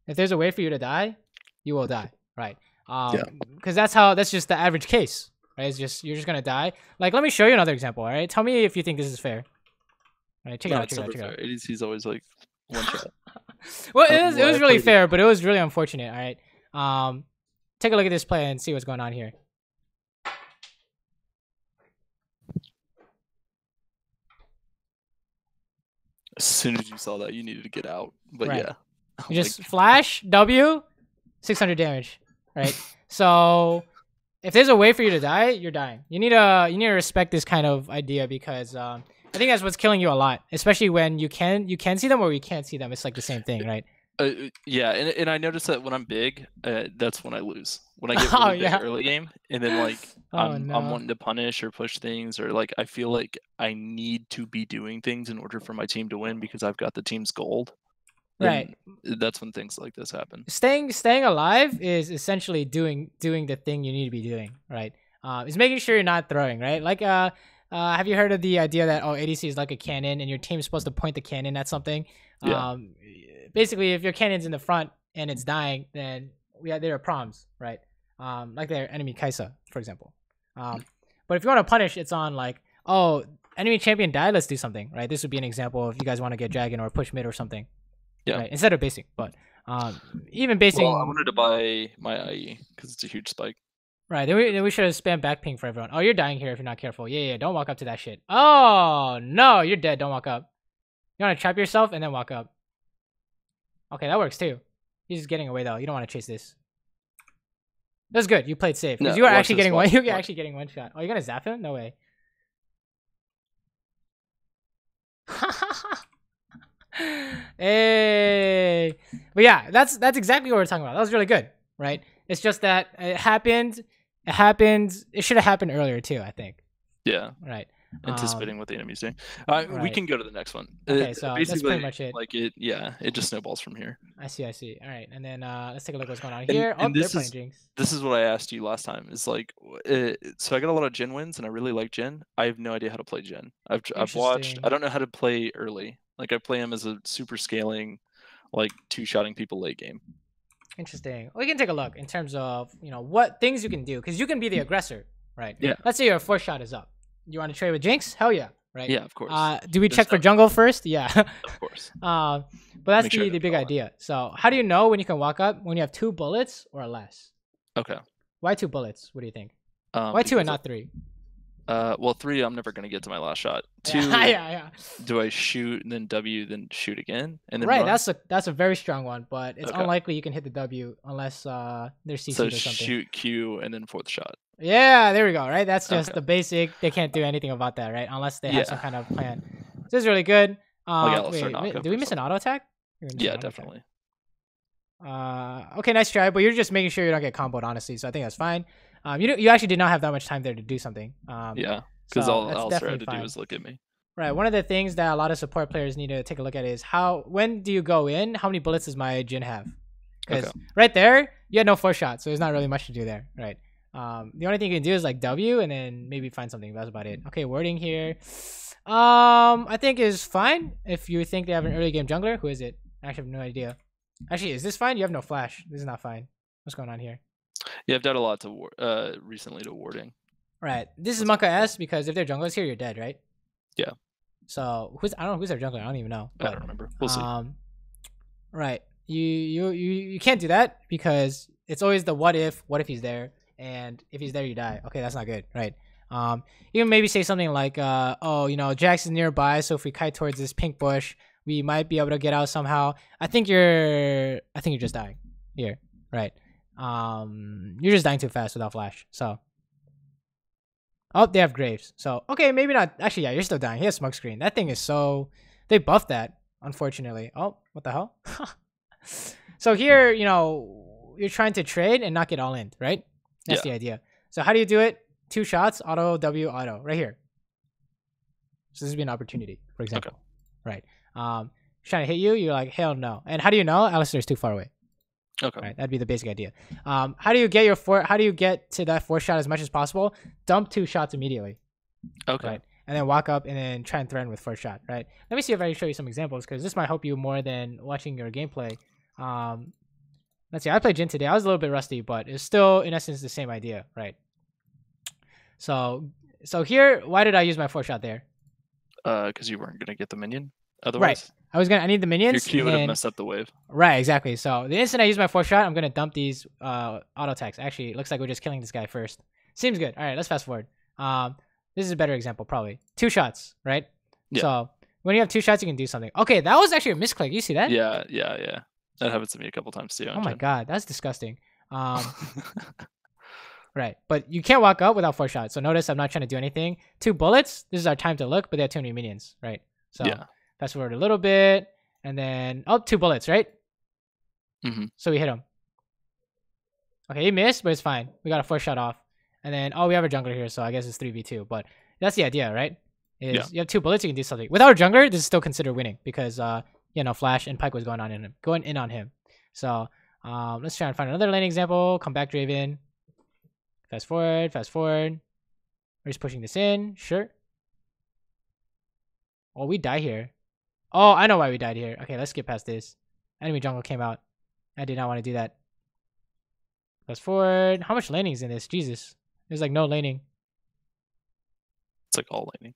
Speaker 2: If there's a way for you to die, you will die, right? Because that's just the average case, right? It's just you're just gonna die. Like, let me show you another example. All right, tell me if you think this is fair. All right, check it out.
Speaker 1: ADC's always like one shot.
Speaker 2: Well, it was really fair, but it was really unfortunate. All right, take a look at this play and see what's going on here.
Speaker 1: As soon as you saw that, you needed to get out. But right. Yeah,
Speaker 2: you just flash W, 600 damage. Right. So if there's a way for you to die, you're dying. You need to respect this kind of idea because I think that's what's killing you a lot, especially when you can see them or you can't see them. It's like the same thing, right?
Speaker 1: Yeah, and I noticed that when I'm big, that's when I lose. When I get really big early game, and then like I'm wanting to punish or push things, or like I feel like I need to be doing things in order for my team to win because I've got the team's gold.
Speaker 2: Right.
Speaker 1: That's when things like this happen.
Speaker 2: Staying alive is essentially doing the thing you need to be doing, right? It's making sure you're not throwing, right? Like have you heard of the idea that ADC is like a cannon and your team's supposed to point the cannon at something? Yeah. Basically if your cannon's in the front and it's dying, then there are problems, right? Like their enemy Kaisa, for example. But if you want to punish, it's on like, oh, enemy champion died, let's do something, right? This would be an example if you guys want to get dragon or push mid or something. Yeah. Right? Instead of basing, but even basing.
Speaker 1: Well, I wanted to buy my IE because it's a huge spike.
Speaker 2: Right. Then we should have spammed back ping for everyone. Oh, you're dying here if you're not careful. Yeah. Don't walk up to that shit. Oh no, you're dead. Don't walk up. You want to trap yourself and then walk up. Okay, that works too. He's just getting away though. You don't want to chase this. That's good. You played safe because you are actually getting one. You're actually getting one shot. Oh, you're gonna zap him? No way. Hey, but yeah, that's exactly what we're talking about. That was really good, right? It's just that it happened. It should have happened earlier too, I think.
Speaker 1: Yeah.
Speaker 2: Right.
Speaker 1: Anticipating what the enemy's doing.
Speaker 2: Right.
Speaker 1: We can go to the next one.
Speaker 2: Okay, so that's pretty much it.
Speaker 1: Like it just snowballs from here.
Speaker 2: I see. All right, and then let's take a look what's going on here.
Speaker 1: And
Speaker 2: they're playing Jinx.
Speaker 1: This is what I asked you last time. Is like, so I got a lot of Jhin wins, and I really like Jhin. I have no idea how to play Jhin. I've watched. I don't know how to play early. Like I play him as a super scaling, like two-shotting people late game.
Speaker 2: Interesting. We can take a look in terms of what things you can do, because you can be the aggressor, right?
Speaker 1: Yeah.
Speaker 2: Let's say your 4th shot is up. You want to trade with Jinx? Hell yeah, right?
Speaker 1: Yeah, of course.
Speaker 2: Do we check for jungle first? Yeah.
Speaker 1: Of course.
Speaker 2: But that's the big idea. So how do you know when you can walk up? When you have 2 bullets or less?
Speaker 1: Okay.
Speaker 2: Why 2 bullets? What do you think? Why 2 and not 3?
Speaker 1: Well, 3, I'm never gonna get to my last shot. 2,
Speaker 2: yeah.
Speaker 1: Do I shoot and then W, then shoot again, and then
Speaker 2: right?
Speaker 1: run?
Speaker 2: That's a very strong one, but it's unlikely you can hit the W unless there's CC or something.
Speaker 1: So shoot Q and then 4th shot.
Speaker 2: Yeah, there we go. Right, that's just the basic. They can't do anything about that, right? Unless they have some kind of plan. This is really good. Wait, did we miss an auto attack?
Speaker 1: Yeah, definitely.
Speaker 2: Okay, nice try, but you're just making sure you don't get comboed, honestly. So I think that's fine. You actually did not have that much time there to do something.
Speaker 1: Yeah, because all Sarah had to do was look at me.
Speaker 2: Right. One of the things that a lot of support players need to take a look at is when do you go in? How many bullets does my Jhin have? Because right there, you had no 4 shots, so there's not really much to do there, right? The only thing you can do is like W and then maybe find something. That's about it. Okay, wording here. I think is fine if you think they have an early game jungler. Who is it? I actually have no idea. Actually, is this fine? You have no flash. This is not fine. What's going on here?
Speaker 1: Yeah, I've done a lot to recently to warding.
Speaker 2: Right. This is Monka S because if their jungler's here, you're dead, right?
Speaker 1: Yeah.
Speaker 2: So I don't know who's their jungler. I don't even know.
Speaker 1: I don't remember. We'll see.
Speaker 2: Right. You can't do that because it's always the what if he's there, and if he's there you die. Okay, that's not good, right? You can maybe say something like Jax is nearby, so if we kite towards this pink bush, we might be able to get out somehow. I think you're just dying here, right? You're just dying too fast without flash. So they have Graves. So okay, maybe not. Actually, yeah, you're still dying. He has smoke screen. That thing is they buffed that, unfortunately. Oh, what the hell? So here, you're trying to trade and not get all in, right? That's the idea. So how do you do it? 2 shots, auto, W, auto, right here. So this would be an opportunity, for example. Right. Trying to hit you, you're like, hell no. And how do you know? Alistair's too far away.
Speaker 1: Okay.
Speaker 2: Right, that'd be the basic idea. How do you get to that 4 shot as much as possible? Dump 2 shots immediately.
Speaker 1: Okay.
Speaker 2: Right. And then walk up and then try and threaten with 4th shot, right? Let me see if I can show you some examples, because this might help you more than watching your gameplay. Let's see, I played Jhin today. I was a little bit rusty, but it's still, in essence, the same idea, right? So here, why did I use my 4th shot there?
Speaker 1: Because you weren't going to get the minion otherwise.
Speaker 2: Right. I need the minions.
Speaker 1: Your Q would have messed up the wave.
Speaker 2: Right, exactly. So the instant I use my 4th shot, I'm going to dump these auto attacks. Actually, it looks like we're just killing this guy first. Seems good. All right, let's fast forward. This is a better example, probably. 2 shots, right? Yeah. So when you have 2 shots, you can do something. Okay, that was actually a misclick. You see that?
Speaker 1: Yeah. That happens to me a couple times too.
Speaker 2: Oh my god, that's disgusting. Right, but you can't walk up without 4 shots. So notice I'm not trying to do anything. 2 bullets. This is our time to look, but they have too many minions, right? So fast forward a little bit, and then 2 bullets, right? So we hit him. Okay, he missed, but it's fine. We got a 4 shot off, and then we have a jungler here, so I guess it's 3v2. But that's the idea, right? You have 2 bullets, you can do something. Without a jungler, this is still considered winning because Flash and Pyke was going in on him. So let's try and find another lane example. Come back, Draven. Fast forward. We're just pushing this in. Sure. Oh, we die here. Oh, I know why we died here. Okay, let's skip past this. Enemy jungle came out. I did not want to do that. Fast forward. How much laning is in this? Jesus. There's like no laning.
Speaker 1: It's like all laning.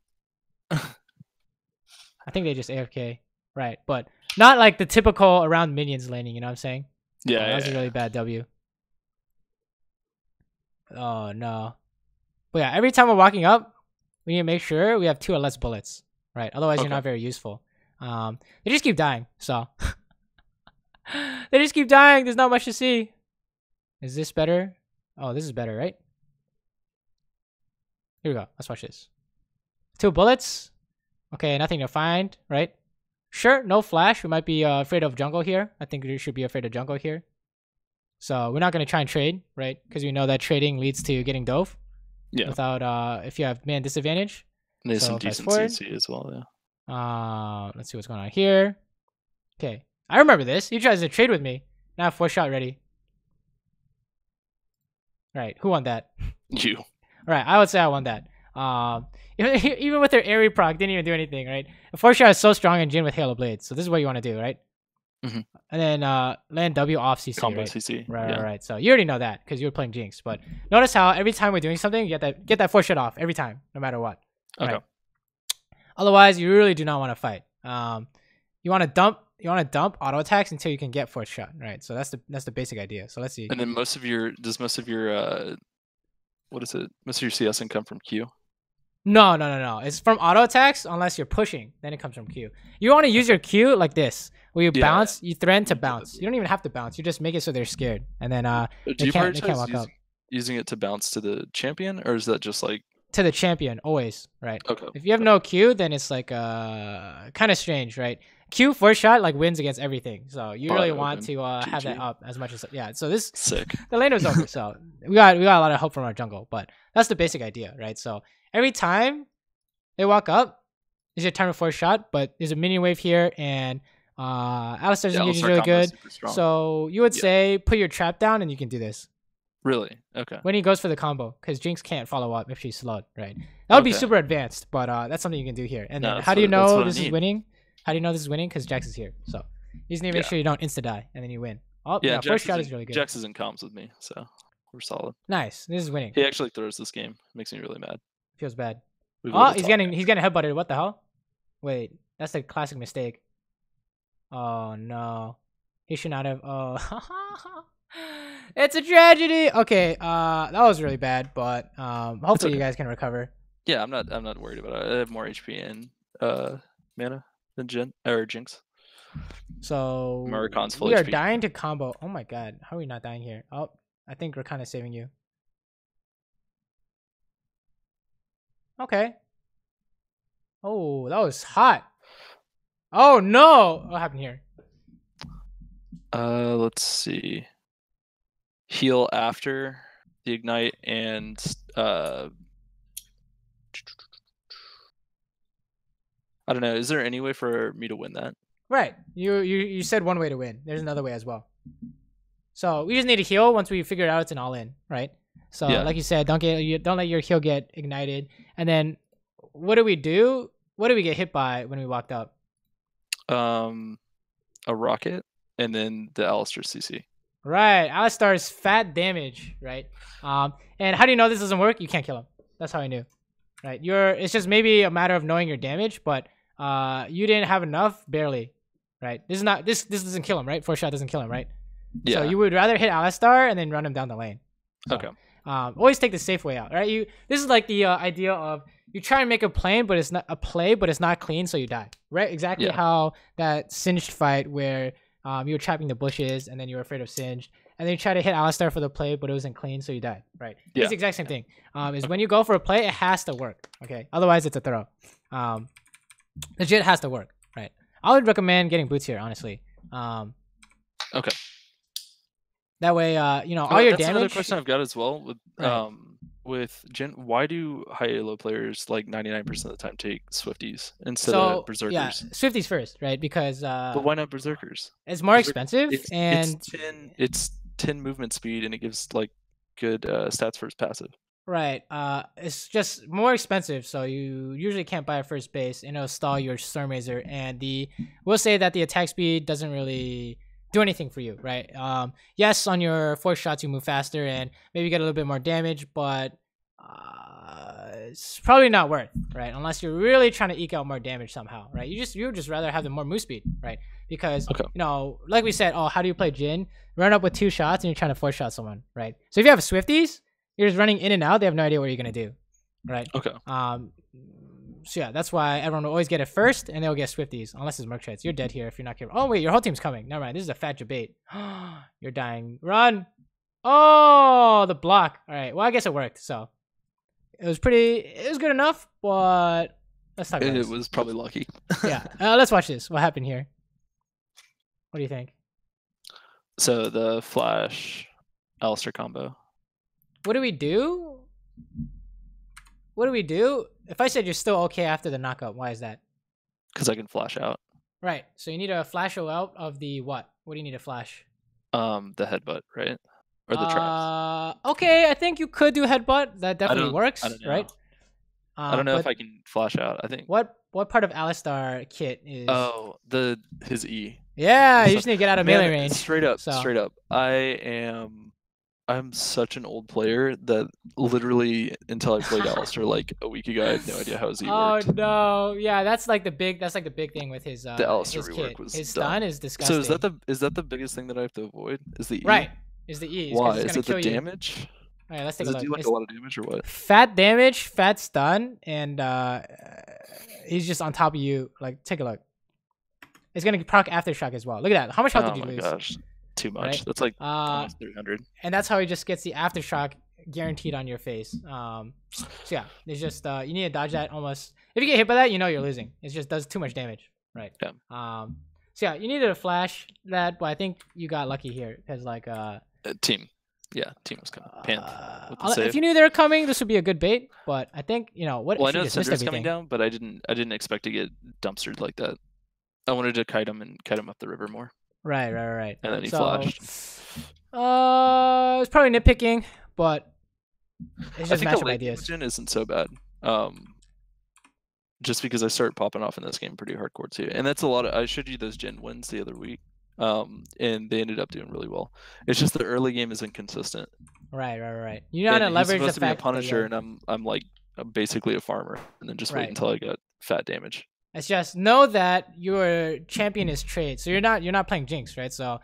Speaker 2: I think they just AFK. Right, but not like the typical around minions laning, you know what I'm saying?
Speaker 1: Yeah.
Speaker 2: That was a really bad W. Oh, no. But yeah, every time we're walking up, we need to make sure we have 2 or less bullets. Right, otherwise you're not very useful. They just keep dying, so. They just keep dying. There's not much to see. Is this better? Oh, this is better, right? Here we go. Let's watch this. 2 bullets. Okay, nothing to find, right? Sure, no flash. We might be afraid of jungle here. I think we should be afraid of jungle here. So we're not going to try and trade, right? Because we know that trading leads to getting dove. Yeah. Without, if you have man disadvantage.
Speaker 1: And there's some decent CC as well,
Speaker 2: yeah. Let's see what's going on here. Okay. I remember this. He tries to trade with me. Now I have 4-shot ready. Right. Who won that?
Speaker 1: You.
Speaker 2: Right. I would say I won that. Even with their Airy proc, didn't even do anything, right? A 4-shot is so strong in Jhin with Halo Blades. So this is what you want to do, right?
Speaker 1: Mm-hmm.
Speaker 2: And then land W off CC,
Speaker 1: combo
Speaker 2: right?
Speaker 1: CC.
Speaker 2: Right. So you already know that because you were playing Jinx. But notice how every time we're doing something, you get that 4-shot off every time, no matter what.
Speaker 1: Okay.
Speaker 2: Right? Otherwise, you really do not want to fight. You want to dump auto attacks until you can get 4th shot, right? So that's the basic idea. So let's see.
Speaker 1: And then most of your CSing come from Q?
Speaker 2: No. It's from auto attacks unless you're pushing. Then it comes from Q. You want to use your Q like this, where you bounce, you threaten to bounce. You don't even have to bounce. You just make it so they're scared, and then they can't walk up.
Speaker 1: Using it to bounce to the champion, or is that just like
Speaker 2: to the champion always, right?
Speaker 1: Okay.
Speaker 2: If you have no Q, then it's like kind of strange, right? Q 4-shot like wins against everything, so you really want to have that up as much as So this
Speaker 1: sick.
Speaker 2: The lane was over, so we got a lot of help from our jungle, but that's the basic idea, right? So every time they walk up, it's your turn of 4-shot, but there's a minion wave here, and Alistar's engage is really good. So you would say put your trap down, and you can do this.
Speaker 1: Really? Okay.
Speaker 2: When he goes for the combo, because Jinx can't follow up if she's slowed, right? That would be super advanced, but that's something you can do here. And then how do you know this is winning? How do you know this is winning? Because Jax is here. So you just need to make sure you don't insta-die, and then you win. Oh, yeah, 1st shot is really good.
Speaker 1: Jax is in comms with me, so we're solid.
Speaker 2: Nice. This is winning.
Speaker 1: He actually throws this game. Makes me really mad.
Speaker 2: Feels bad. He's getting headbutted. What the hell? Wait, that's the classic mistake. Oh, no. He should not have... Oh, it's a tragedy. Okay, that was really bad, but hopefully you guys can recover.
Speaker 1: Yeah, I'm not worried about it. I have more HP and mana than Jhin or Jinx.
Speaker 2: So
Speaker 1: Murakon's full
Speaker 2: we are
Speaker 1: HP.
Speaker 2: dying to combo. Oh my god, how are we not dying here? Oh, I think we're kind of saving you. Okay. Oh, that was hot. Oh no, what happened here?
Speaker 1: Let's see. Heal after the ignite and I don't know. Is there any way for me to win that?
Speaker 2: Right. You said one way to win. There's another way as well. So we just need to heal once we figure out it's an all-in, right? So like you said, don't let your heal get ignited. And then what do we do? What did we get hit by when we walked up?
Speaker 1: A rocket and then the Alistar CC.
Speaker 2: Right. Alistar's fat damage, right? And how do you know this doesn't work? You can't kill him. That's how I knew. Right. It's just maybe a matter of knowing your damage, but you didn't have enough, barely. Right. This doesn't kill him, right? 4-shot doesn't kill him, right? Yeah. So you would rather hit Alistar and then run him down the lane. So,
Speaker 1: okay.
Speaker 2: Always take the safe way out, right? This is like the idea of you try and make a play, but it's not clean, so you die. Right? Exactly how that Singed fight where you were trapping the bushes and then you were afraid of Singed. And then you try to hit Alistar for the play, but it wasn't clean, so you died. Right? Yeah. It's the exact same thing. Is when you go for a play, it has to work. Okay. Otherwise, it's a throw. Legit has to work. Right? I would recommend getting boots here, honestly.
Speaker 1: Okay.
Speaker 2: That way, all your damage.
Speaker 1: That's another question I've got as well with Jhin. Why do high elo players like 99% of the time take Swifties instead of Berserkers?
Speaker 2: Yeah, Swifties first, right? Because
Speaker 1: but why not Berserkers?
Speaker 2: It's more expensive,
Speaker 1: it's 10 movement speed, and it gives like good stats for his passive.
Speaker 2: Right. It's just more expensive, so you usually can't buy a first base, and it'll stall your Stormrazor. And we'll say that the attack speed doesn't really do anything for you, right? Yes, on your 4 shots you move faster and maybe get a little bit more damage, but it's probably not worth, right? Unless you're really trying to eke out more damage somehow, right? You would just rather have the more move speed, right? Because like we said, how do you play Jhin? Run up with 2 shots and you're trying to 4-shot someone, right? So if you have Swifties, you're just running in and out. They have no idea what you're gonna do, right? Okay. So yeah, that's why everyone will always get it first, and they'll get Swifties, unless it's Merc Treads. You're dead here if you're not careful. Oh wait, your whole team's coming. Never mind. This is a fat debate. You're dying. Run! Oh, the block. All right. Well, I guess it worked. So it was good enough, but let's talk about
Speaker 1: it. It was probably lucky.
Speaker 2: Yeah. Let's watch this. What happened here? What do you think?
Speaker 1: So the Flash Alistar combo.
Speaker 2: What do we do? what do we do? If I said you're still okay after the knockup, why is that?
Speaker 1: Because I can flash out.
Speaker 2: Right. So you need a flash out of the what? What do you need to flash?
Speaker 1: The headbutt, right? Or the traps.
Speaker 2: Okay, I think you could do headbutt. That definitely works, right?
Speaker 1: I don't know if I can flash out. I think.
Speaker 2: What part of Alistar kit is?
Speaker 1: Oh, his E.
Speaker 2: Yeah, you just need to get out of melee range.
Speaker 1: Straight up. I'm such an old player that literally until I played Alistar like a week ago, I had no idea how his E worked.
Speaker 2: Oh no, yeah, that's like the big thing with his
Speaker 1: the Alistar
Speaker 2: his
Speaker 1: rework
Speaker 2: kit.
Speaker 1: was
Speaker 2: his
Speaker 1: dumb.
Speaker 2: stun is disgusting.
Speaker 1: So is that the biggest thing that I have to avoid? Is the E?
Speaker 2: Right. Is the E?
Speaker 1: Why? Is it the damage?
Speaker 2: All right, let's take a look.
Speaker 1: Does it do like a lot of damage or what?
Speaker 2: Fat damage, fat stun, and he's just on top of you. Like, take a look. It's gonna proc aftershock as well. Look at that. How much health did you lose?
Speaker 1: Oh my gosh, too much. Right? That's like almost 300.
Speaker 2: And that's how he just gets the aftershock guaranteed on your face. So yeah, it's just you need to dodge that almost. If you get hit by that, you know you're losing. It just does too much damage, right?
Speaker 1: Yeah.
Speaker 2: So yeah, you needed to flash that, but I think you got lucky here because like
Speaker 1: team. Yeah, team was kind of panned.
Speaker 2: If you knew they were coming, this would be a good bait. But I think what.
Speaker 1: Well, I know Cinder's coming down, but I didn't expect to get dumpstered like that. I wanted to kite him up the river more.
Speaker 2: Right.
Speaker 1: And then he flashed.
Speaker 2: It's probably nitpicking, but it's just matchup ideas.
Speaker 1: Jhin isn't so bad. Just because I started popping off in this game pretty hardcore too, and that's a lot of. I showed you those Jhin wins the other week. And they ended up doing really well. It's just the early game is inconsistent.
Speaker 2: Right. You gotta leverage the fact
Speaker 1: that be a Punisher, and I'm basically a farmer, and then just wait until I get fat damage.
Speaker 2: It's just know that your champion is trade, so you're not playing Jinx, right? So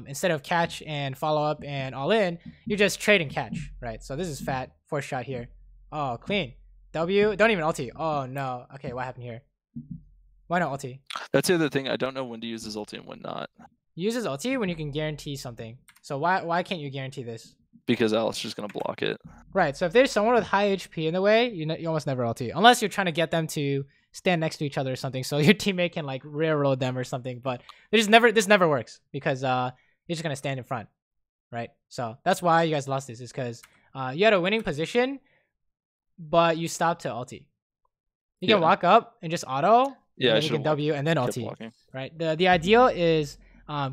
Speaker 2: instead of catch and follow up and all in, you just trade and catch, right? So this is fat. 4th shot here. Oh, clean. W. Don't even ulti. Oh no. Okay, what happened here? Why not ulti?
Speaker 1: That's the other thing. I don't know when to use his ulti and when not.
Speaker 2: Use his ulti when you can guarantee something. So why can't you guarantee this?
Speaker 1: Because Alistair's gonna block it.
Speaker 2: Right. So if there's someone with high HP in the way, you almost never ulti, unless you're trying to get them to stand next to each other or something, so your teammate can like railroad them or something. But this never works because you're just gonna stand in front, right? So that's why you guys lost this, is because you had a winning position, but you stopped to ulti. You can walk up and just auto.
Speaker 1: Yeah,
Speaker 2: and you can W and then ulti. Right. The ideal is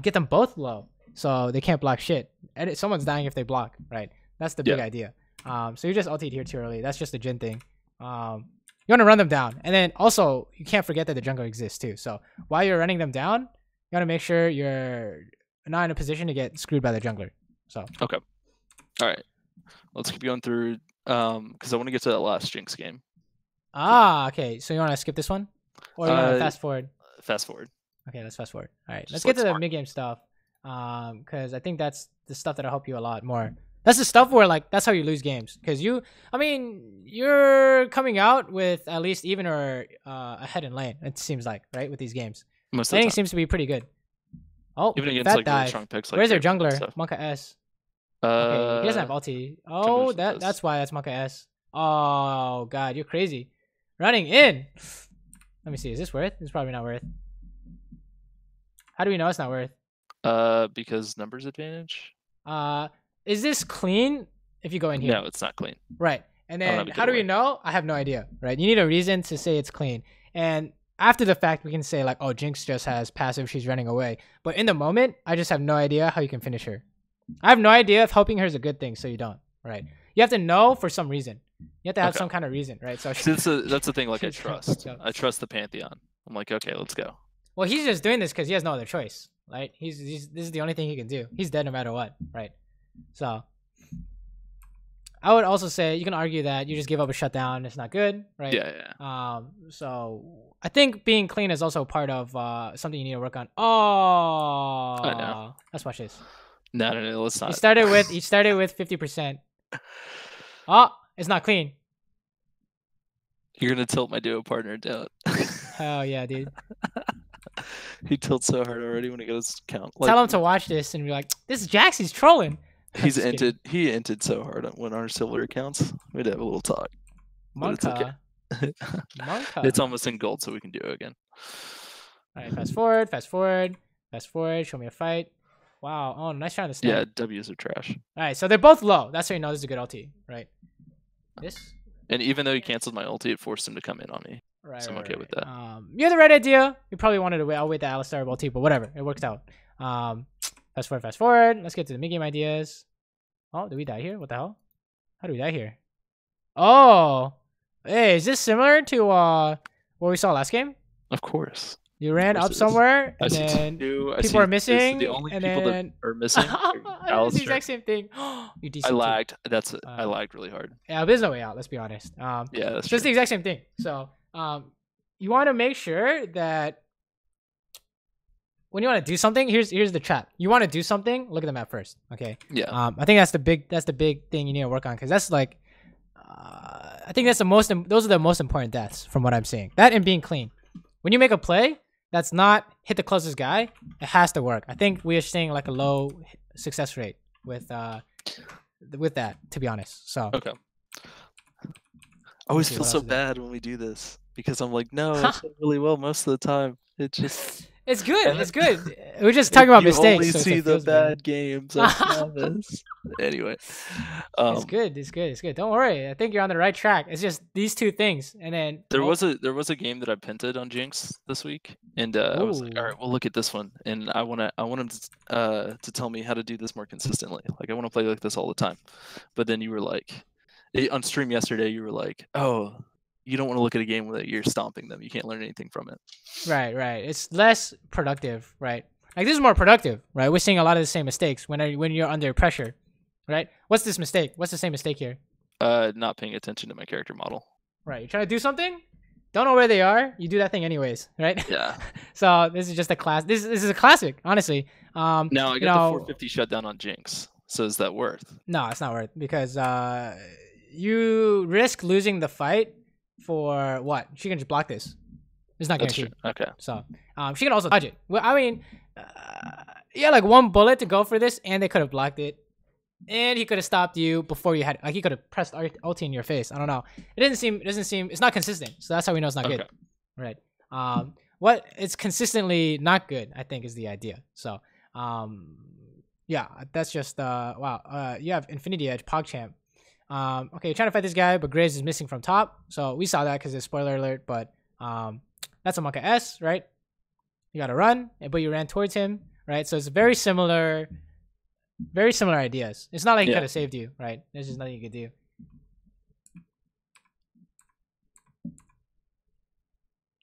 Speaker 2: get them both low so they can't block shit. And someone's dying if they block. Right. That's the big idea. So you just ultied here too early. That's just a Jhin thing. You want to run them down, and then also you can't forget that the jungler exists too. So while you're running them down, you got to make sure you're not in a position to get screwed by the jungler. So
Speaker 1: okay. All right. Let's keep going through because I want to get to that last Jinx game.
Speaker 2: Okay. So you want to skip this one? Or you want to fast forward?
Speaker 1: Fast forward.
Speaker 2: Okay, let's fast forward. All right, let's get to the mid game stuff. Because I think that's the stuff that'll help you a lot more. That's the stuff where like that's how you lose games. Because you're coming out with at least even or ahead in lane. It seems like, right, with these games. Laning seems to be pretty good. Oh,
Speaker 1: even against like really strong picks. Like
Speaker 2: where's their jungler? Monka S. Okay, he doesn't have ulti. Oh, that's why that's Monka S. Oh god, you're crazy. Running in. Let me see. Is this worth? It's probably not worth. How do we know it's not worth?
Speaker 1: Because numbers advantage.
Speaker 2: Is this clean? If you go in here.
Speaker 1: No, it's not clean.
Speaker 2: Right. And then how do we know? I have no idea. Right. You need a reason to say it's clean. And after the fact, we can say like, oh, Jinx just has passive. She's running away. But in the moment, I just have no idea how you can finish her. I have no idea if helping her is a good thing. So you don't. Right. You have to know for some reason. You have to have some kind of reason, right? So
Speaker 1: that's the thing. Like I trust the Pantheon. I'm like, okay, let's go.
Speaker 2: Well, he's just doing this because he has no other choice, right? This is the only thing he can do. He's dead no matter what, right? So I would also say you can argue that you just give up a shutdown. It's not good, right?
Speaker 1: Yeah.
Speaker 2: So I think being clean is also part of something you need to work on. Oh,
Speaker 1: no.
Speaker 2: Let's watch this.
Speaker 1: No, let's not.
Speaker 2: He started with 50%. Oh, it's not clean.
Speaker 1: You're gonna tilt my duo partner down.
Speaker 2: Hell yeah, dude.
Speaker 1: He tilts so hard already when he goes count.
Speaker 2: Like, tell him to watch this and be like, "This is Jax. He's trolling."
Speaker 1: He entered so hard when our silver accounts. We'd have a little talk.
Speaker 2: Monka.
Speaker 1: Okay. Monka. It's almost in gold, so we can do it again.
Speaker 2: All right, fast forward. Show me a fight. Wow. Oh, nice try on the snap.
Speaker 1: Yeah, W's are trash.
Speaker 2: All right, so they're both low. That's how you know this is a good LT, right? This.
Speaker 1: And even though he canceled my ulti, it forced him to come in on me.
Speaker 2: Right.
Speaker 1: So I'm okay with that.
Speaker 2: You had the right idea. You probably wanted to wait. I'll wait the Alistar ulti, but whatever. It works out. Fast forward. Let's get to the mid game ideas. Oh, did we die here? What the hell? How did we die here? Oh, hey, is this similar to what we saw last game?
Speaker 1: Of course.
Speaker 2: You ran up somewhere, and then people are missing.
Speaker 1: The only people that are missing.
Speaker 2: It's the exact same thing. You
Speaker 1: I lagged. I lagged really hard.
Speaker 2: Yeah, there's no way out. Let's be honest.
Speaker 1: Yeah, that's
Speaker 2: so it's the exact same thing. So, you want to make sure that when you want to do something, here's the trap. You want to do something, look at the map first. Okay.
Speaker 1: Yeah.
Speaker 2: I think that's the big thing you need to work on, because that's like, I think that's those are the most important deaths from what I'm seeing. That and being clean. When you make a play that's not hit the closest guy, it has to work. I think we are seeing like a low success rate with that, to be honest. So
Speaker 1: okay. I always feel so bad when we do this, because I'm like, no, it's done really well most of the time. It just
Speaker 2: it's good. It's good. We're just talking about mistakes.
Speaker 1: You only see the bad games. I promise. Anyway,
Speaker 2: it's good. It's good. It's good. Don't worry. I think you're on the right track. It's just these two things, and then
Speaker 1: there was a game that I pinted on Jinx this week, and I was like, all right, well, look at this one, and I want him to tell me how to do this more consistently. Like, I want to play like this all the time. But then you were like, on stream yesterday, you were like, oh, you don't want to look at a game where you're stomping them. You can't learn anything from it.
Speaker 2: Right. It's less productive, right? Like, this is more productive, right? We're seeing a lot of the same mistakes when you're under pressure, right? What's this mistake? What's the same mistake here?
Speaker 1: Not paying attention to my character model.
Speaker 2: Right. You're trying to do something, don't know where they are. You do that thing anyways, right?
Speaker 1: Yeah.
Speaker 2: So this is just a class. This is a classic, honestly.
Speaker 1: Now I got the 450 shutdown on Jinx. So is that worth?
Speaker 2: No, it's not worth, because you risk losing the fight. For what? She can just block this. It's not guaranteed.
Speaker 1: Okay.
Speaker 2: So, she can also dodge it. Well, I mean, yeah, like one bullet to go for this, and they could have blocked it, and he could have stopped you before you had. Like, he could have pressed ulti in your face. I don't know. It doesn't seem. It's not consistent. So that's how we know it's not good. Right. What it's consistently not good, I think, is the idea. So, yeah, that's just wow. You have Infinity Edge, PogChamp. Okay, you're trying to fight this guy, but Graves is missing from top. So we saw that because it's spoiler alert, but that's a Monka S, right? You gotta run, but you ran towards him, right? So it's very similar ideas. It's not like he could have saved you, right? There's just nothing you could do.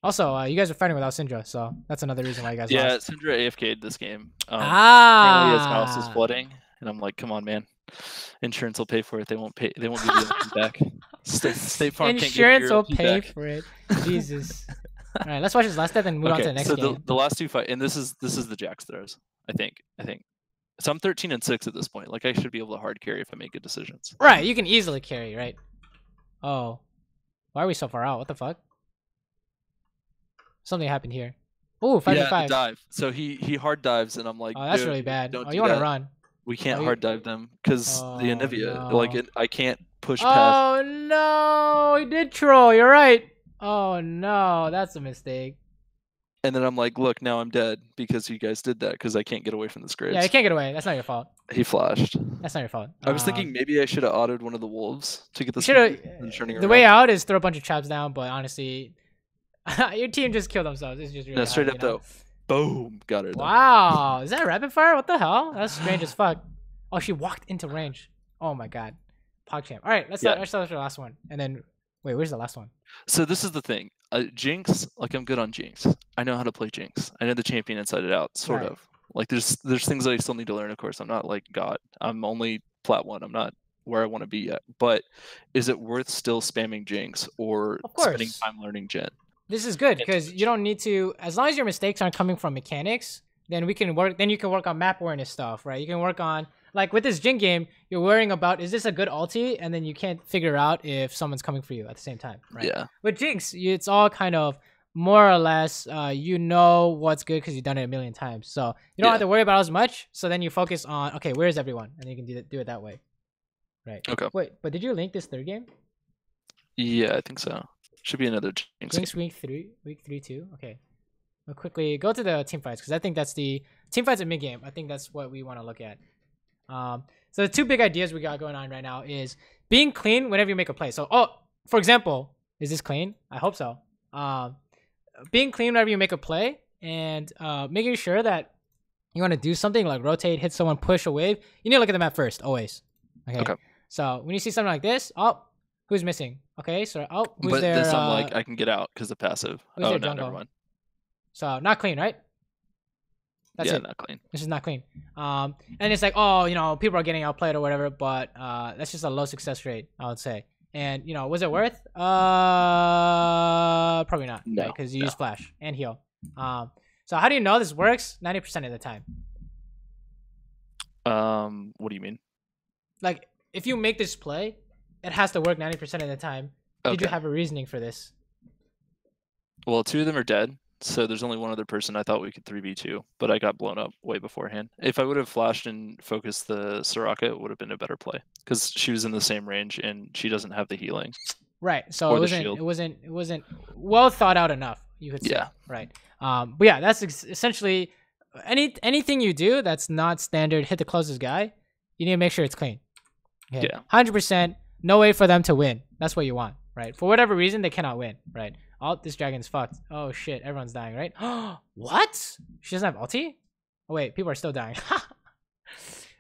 Speaker 2: Also, you guys are fighting without Syndra, so that's another reason why you guys lost.
Speaker 1: Yeah, Syndra AFK'd this game. Apparently his house is flooding, and I'm like, come on, man. Insurance will pay for it. They won't pay. They won't give you the back. State Farm
Speaker 2: Insurance
Speaker 1: can't give you
Speaker 2: will pay for it. Jesus. All right, let's watch this last step and move on to the next game.
Speaker 1: So the last two fight, and this is the Jax throws. I think. So I'm 13-6 at this point. Like, I should be able to hard carry if I make good decisions.
Speaker 2: Right, you can easily carry, right? Oh, why are we so far out? What the fuck? Something happened here. Ooh, 5v5.
Speaker 1: Yeah, dive. So he hard dives, and I'm like,
Speaker 2: oh, that's really bad. Oh, you want to run?
Speaker 1: We can't hard dive them because the Anivia, like, I can't push past.
Speaker 2: Oh no, he did troll. You're right. Oh no, that's a mistake.
Speaker 1: And then I'm like, look, now I'm dead because you guys did that because I can't get away from this Graves.
Speaker 2: Yeah, you can't get away. That's not your fault.
Speaker 1: He flashed.
Speaker 2: That's not your fault.
Speaker 1: I was thinking maybe I should have autoed one of the wolves to get the
Speaker 2: The way out is throw a bunch of traps down, but honestly, your team just killed themselves. It's just really
Speaker 1: no, straight up though. Boom, got her.
Speaker 2: Wow, is that rapid fire? What the hell? That's strange as fuck. Oh, she walked into range. Oh my god, PogChamp. All right, let's start with the last one, and then wait, where's the last one?
Speaker 1: So this is the thing. Jinx, like, I'm good on Jinx. I know how to play Jinx. I know the champion inside and out, sort of. Like, there's things that I still need to learn. Of course, I'm not like God. I'm only Plat 1. I'm not where I want to be yet. But is it worth still spamming Jinx or spending time learning Jhin?
Speaker 2: This is good because you don't need to, as long as your mistakes aren't coming from mechanics, then we can work. Then you can work on map awareness stuff, right? You can work on, like with this Jhin game, you're worrying about, is this a good ulti? And then you can't figure out if someone's coming for you at the same time, right?
Speaker 1: Yeah.
Speaker 2: With Jinx, it's all kind of more or less, you know what's good because you've done it a million times. So you don't have to worry about it as much. So then you focus on, okay, where's everyone? And you can do it that way. Right.
Speaker 1: Okay.
Speaker 2: Wait, but did you link this third game?
Speaker 1: Yeah, I think so. Should be another
Speaker 2: Jinx week 3 too. Okay, we'll quickly go to the team fights because I think that's the team fights at mid game. I think that's what we want to look at. So the two big ideas we got going on right now is being clean whenever you make a play. So for example, is this clean? I hope so. Being clean whenever you make a play, and making sure that you want to do something like rotate, hit someone, push a wave, you need to look at the map first, always. Okay. So when you see something like this, oh, who's missing? Okay, so who's
Speaker 1: but
Speaker 2: there?
Speaker 1: This I'm like, I can get out because of passive.
Speaker 2: Who's
Speaker 1: oh,
Speaker 2: no,
Speaker 1: never mind.
Speaker 2: So not clean, right? That's it.
Speaker 1: Not clean.
Speaker 2: This is not clean. And it's like, oh, you know, people are getting outplayed or whatever, but that's just a low success rate, I would say. And you know, was it worth? Probably not.
Speaker 1: No,
Speaker 2: because you use flash and heal. So how do you know this works 90% of the time?
Speaker 1: What do you mean?
Speaker 2: Like, if you make this play, it has to work 90% of the time. Did you have a reasoning for this?
Speaker 1: Well, 2 of them are dead, so there's only one other person I thought we could 3v2, but I got blown up way beforehand. If I would have flashed and focused the Soraka, it would have been a better play because she was in the same range and she doesn't have the healing.
Speaker 2: Right. So it wasn't well thought out enough, you could say. Yeah. Right. But yeah, that's essentially anything you do that's not standard hit the closest guy, you need to make sure it's clean. Okay? Yeah. 100%, no way for them to win. That's what you want, right? For whatever reason, they cannot win, right? Oh, this dragon's fucked. Oh shit, everyone's dying, right? What? She doesn't have ulti? Oh wait, people are still dying.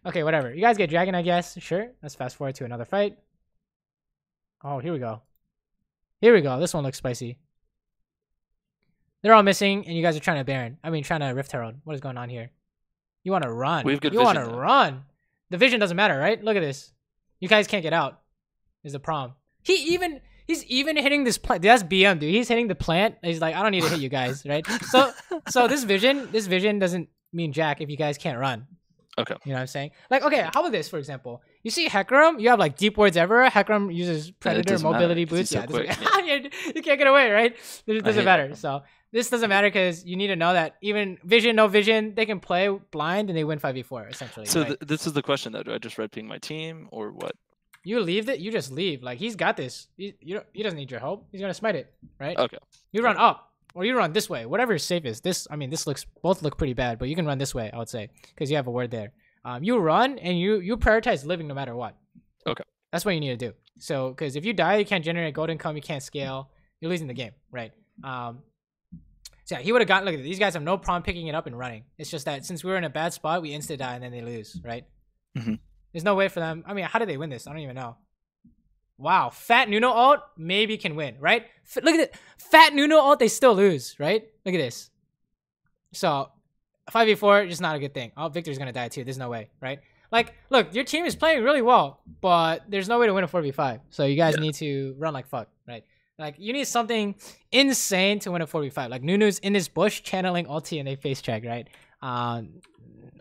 Speaker 2: Okay, whatever. You guys get dragon, I guess. Sure. Let's fast forward to another fight. Oh, here we go. Here we go. This one looks spicy. They're all missing, and you guys are trying to Baron. I mean, trying to Rift Herald. What is going on here? You want to run.
Speaker 1: We have good
Speaker 2: you want to run. The vision doesn't matter, right? Look at this. You guys can't get out. Is the problem. He's even hitting this plant. That's BM, dude. He's hitting the plant. He's like, I don't need to hit you guys, right? So this vision doesn't mean jack if you guys can't run.
Speaker 1: Okay.
Speaker 2: You know what I'm saying? Like, okay, how about this, for example? You see Hecarim, you have like deep wards everywhere. Hecarim uses Predator mobility boost.
Speaker 1: So
Speaker 2: you can't get away, right? It doesn't matter. So this doesn't matter because you need to know that even vision, no vision, they can play blind and they win 5v4 essentially.
Speaker 1: So
Speaker 2: right?
Speaker 1: This is the question though. Do I just red ping my team or what?
Speaker 2: You leave it. You just leave. Like, he's got this. He doesn't need your help. He's gonna smite it, right?
Speaker 1: Okay.
Speaker 2: You run up, or you run this way. Whatever is safest. Both look pretty bad, but you can run this way, I would say, because you have a ward there. You run and you prioritize living no matter what.
Speaker 1: Okay.
Speaker 2: That's what you need to do. So, because if you die, you can't generate gold income. You can't scale. You're losing the game, right? So yeah, he would have gotten. Look at these guys have no problem picking it up and running. It's just that since we were in a bad spot, we insta die and then they lose, right?
Speaker 1: Mm-hmm.
Speaker 2: There's no way for them. I mean, how did they win this? I don't even know. Wow, Fat Nuno ult maybe can win, right? Look at it. Fat Nuno ult, they still lose, right? Look at this. So 5v4, just not a good thing. Oh, Victor's gonna die too. There's no way, right? Like, look, your team is playing really well, but there's no way to win a 4v5. So you guys need to run like fuck, right? Like, you need something insane to win a 4v5. Like, Nunu's in this bush channeling ulti and they face check, right?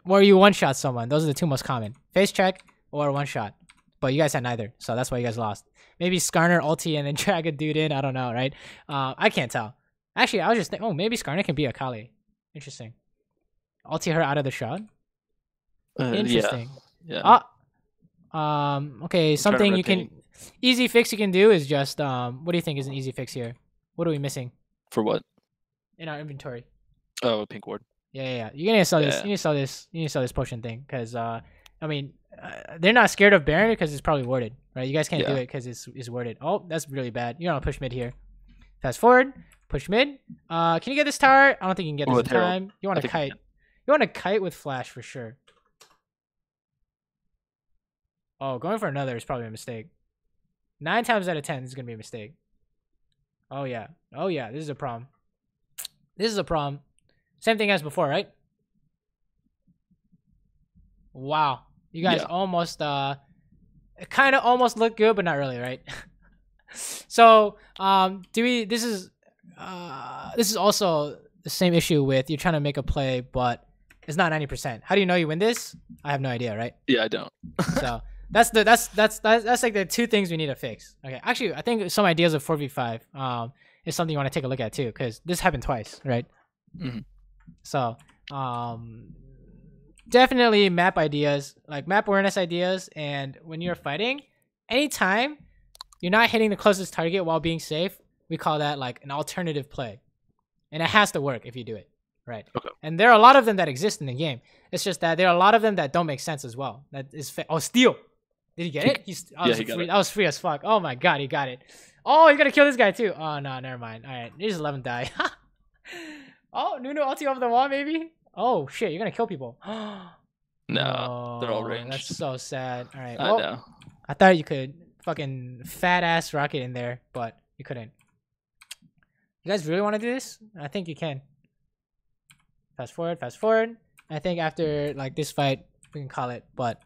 Speaker 2: Or you one-shot someone. Those are the two most common. Face check or one-shot. But you guys had neither, so that's why you guys lost. Maybe Skarner ulti and then drag a dude in. I don't know, right? I can't tell. Actually, I was just thinking, oh, maybe Skarner can be a Kali. Interesting. Ulti her out of the shot. Interesting.
Speaker 1: Yeah.
Speaker 2: Okay, something you can... Easy fix you can do is just... what do you think is an easy fix here? What are we missing?
Speaker 1: For what?
Speaker 2: In our inventory.
Speaker 1: Oh, a pink ward.
Speaker 2: Yeah. You need to sell this. You need to sell this. You need to sell this potion thing because I mean, they're not scared of Baron because it's probably warded, right? You guys can't do it because it's warded. Oh, that's really bad. You're gonna push mid here. Fast forward, push mid. Can you get this tower? I don't think you can get this in time. You want to kite. You want to kite with flash for sure. Oh, going for another is probably a mistake. 9 times out of 10, this is gonna be a mistake. Oh yeah. This is a problem. Same thing as before, right? Wow. You guys almost kind of almost look good, but not really, right? So, this is also the same issue with you're trying to make a play, but it's not 90%. How do you know you win this? I have no idea, right?
Speaker 1: Yeah, I don't.
Speaker 2: So that's like the 2 things we need to fix. Okay. Actually, I think some ideas of 4v5 is something you want to take a look at too, because this happened twice, right?
Speaker 1: Mm-hmm.
Speaker 2: So, definitely map ideas, like map awareness ideas. And when you're fighting, anytime you're not hitting the closest target while being safe, we call that like an alternative play. And it has to work if you do it, right?
Speaker 1: Okay.
Speaker 2: And there are a lot of them that exist in the game. It's just that there are a lot of them that don't make sense as well. That is, steal. Did he get it? That was free as fuck. Oh my god, he got it. Oh, he's gonna kill this guy too. Oh no, never mind. All right, here's 11 die. Oh, Nunu ulti over the wall maybe. Oh shit, you're gonna kill people.
Speaker 1: No, they're all ranged.
Speaker 2: That's so sad. All right.
Speaker 1: I know.
Speaker 2: I thought you could fucking fat ass rocket in there, but you couldn't. You guys really want to do this? I think you can. Fast forward. I think after like this fight, we can call it. But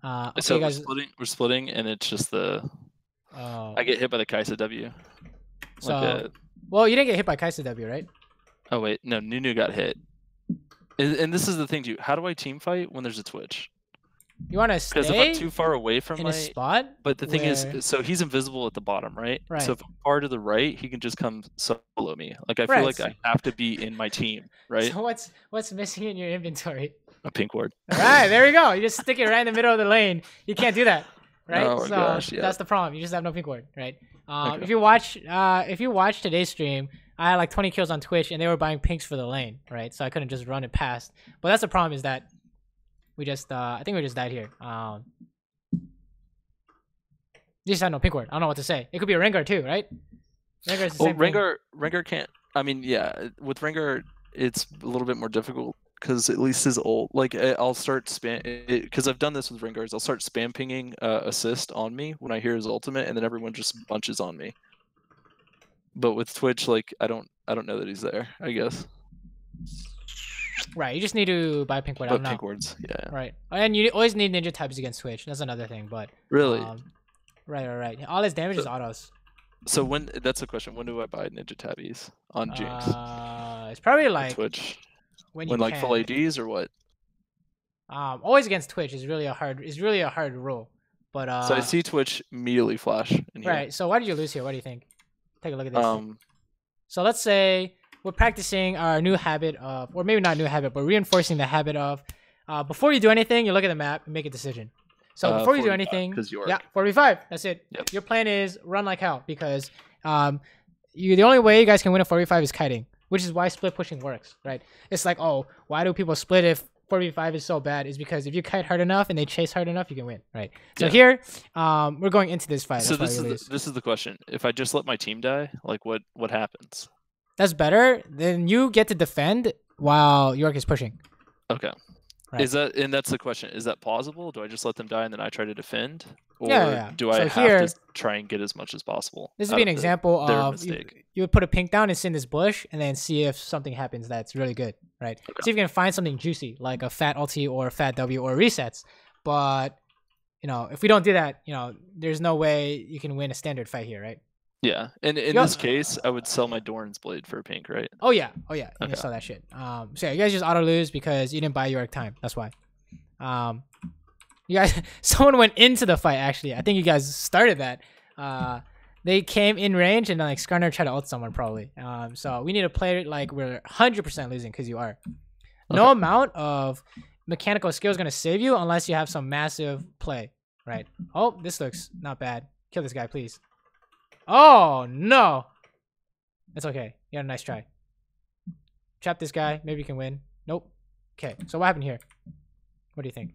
Speaker 2: okay,
Speaker 1: so
Speaker 2: guys,
Speaker 1: we're splitting, and it's just the. I get hit by the Kaisa W.
Speaker 2: So, well, you didn't get hit by Kaisa W, right?
Speaker 1: Oh wait, no, Nunu got hit. And this is the thing too. How do I team fight when there's a Twitch?
Speaker 2: You want to stay
Speaker 1: because if I'm too far away from
Speaker 2: a spot.
Speaker 1: But the thing is, so he's invisible at the bottom, right?
Speaker 2: Right.
Speaker 1: So if I'm far to the right, he can just come solo me. Like I feel like I have to be in my team, right?
Speaker 2: So what's missing in your inventory?
Speaker 1: A pink ward.
Speaker 2: All right, there we go. You just stick it right in the middle of the lane. You can't do that, right?
Speaker 1: Oh my gosh, yeah.
Speaker 2: That's the problem. You just have no pink ward, right?
Speaker 1: Okay.
Speaker 2: If you watch today's stream, I had like 20 kills on Twitch, and they were buying pinks for the lane, right? So I couldn't just run it past. But that's the problem, is that we just I think we just died here. You just had no pink ward. I don't know what to say. It could be a Rengar too, right? Rengar's the same thing.
Speaker 1: Rengar can't. I mean, yeah, with Rengar, it's a little bit more difficult because at least his ult. Like I'll start spam because I've done this with Rengars. I'll start spam pinging assist on me when I hear his ultimate, and then everyone just bunches on me. But with Twitch, like I don't know that he's there, I guess.
Speaker 2: Right, you just need to buy pink ward.
Speaker 1: Pink wards, yeah.
Speaker 2: Right, and you always need ninja types against Twitch. That's another thing, but
Speaker 1: really,
Speaker 2: right. All his damage is autos.
Speaker 1: So that's the question. When do I buy ninja tabbies on Jinx?
Speaker 2: It's probably like
Speaker 1: Twitch.
Speaker 2: When
Speaker 1: like full ADs or what?
Speaker 2: Always against Twitch is really a hard rule. But
Speaker 1: so I see Twitch immediately flash in here.
Speaker 2: Right. So why did you lose here? What do you think? Take a look at this. So let's say we're practicing our new habit of, or maybe not new habit, but reinforcing the habit of, before you do anything, you look at the map and make a decision. So before you do anything, yeah, 45. That's it.
Speaker 1: Yep.
Speaker 2: Your plan is run like hell, because the only way you guys can win a 45 is kiting, which is why split pushing works, right? It's like, oh, why do people split if 45 is so bad? Is because if you kite hard enough and they chase hard enough, you can win, right? So here, we're going into this fight.
Speaker 1: So this is the question. If I just let my team die, like what happens?
Speaker 2: That's better. Then you get to defend while York is pushing.
Speaker 1: Okay. Right. That's the question. Is that plausible? Do I just let them die and then I try to defend? Or do I have to try and get as much as possible?
Speaker 2: This would be an example of you would put a pink down and sit in this bush and then see if something happens that's really good, right? Okay. See if you can find something juicy, like a fat ulti or a fat W or resets. But, if we don't do that, there's no way you can win a standard fight here, right?
Speaker 1: Yeah, and in this case, I would sell my Doran's Blade for a pink, right?
Speaker 2: Oh yeah, you can sell that shit. So yeah, you guys just auto lose because you didn't buy York time. That's why. You guys, someone went into the fight actually. I think you guys started that. They came in range and like Skarner tried to ult someone probably. So we need to play it like we're 100% losing, because you are. No amount of mechanical skill is gonna save you unless you have some massive play, right? Oh, this looks not bad. Kill this guy, please. Oh, no. It's okay. You had a nice try. Trap this guy. Maybe you can win. Nope. Okay, so what happened here? What do you think?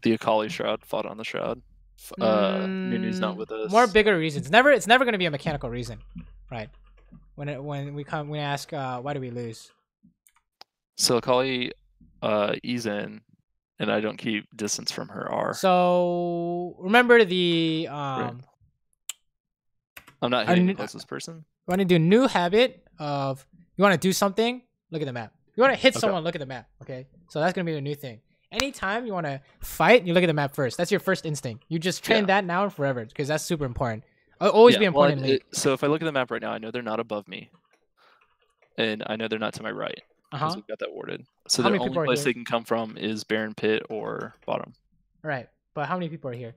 Speaker 1: The Akali Shroud fought on the Shroud. Nunu's not with us.
Speaker 2: More bigger reasons. It's never going to be a mechanical reason, right? When we ask, why do we lose?
Speaker 1: So Akali ease in, and I don't keep distance from her R.
Speaker 2: So remember the...
Speaker 1: Right. I'm not hitting the closest person.
Speaker 2: You want to do a new habit of, you want to do something, look at the map. You want to hit someone, look at the map, okay? So that's going to be a new thing. Anytime you want to fight, you look at the map first. That's your first instinct. You just train that now and forever, because that's super important. It'll always be important.
Speaker 1: Well, so if I look at the map right now, I know they're not above me. And I know they're not to my right. Because we've got that warded. So the only place they can come from is Baron Pit or bottom.
Speaker 2: Right. But how many people are here?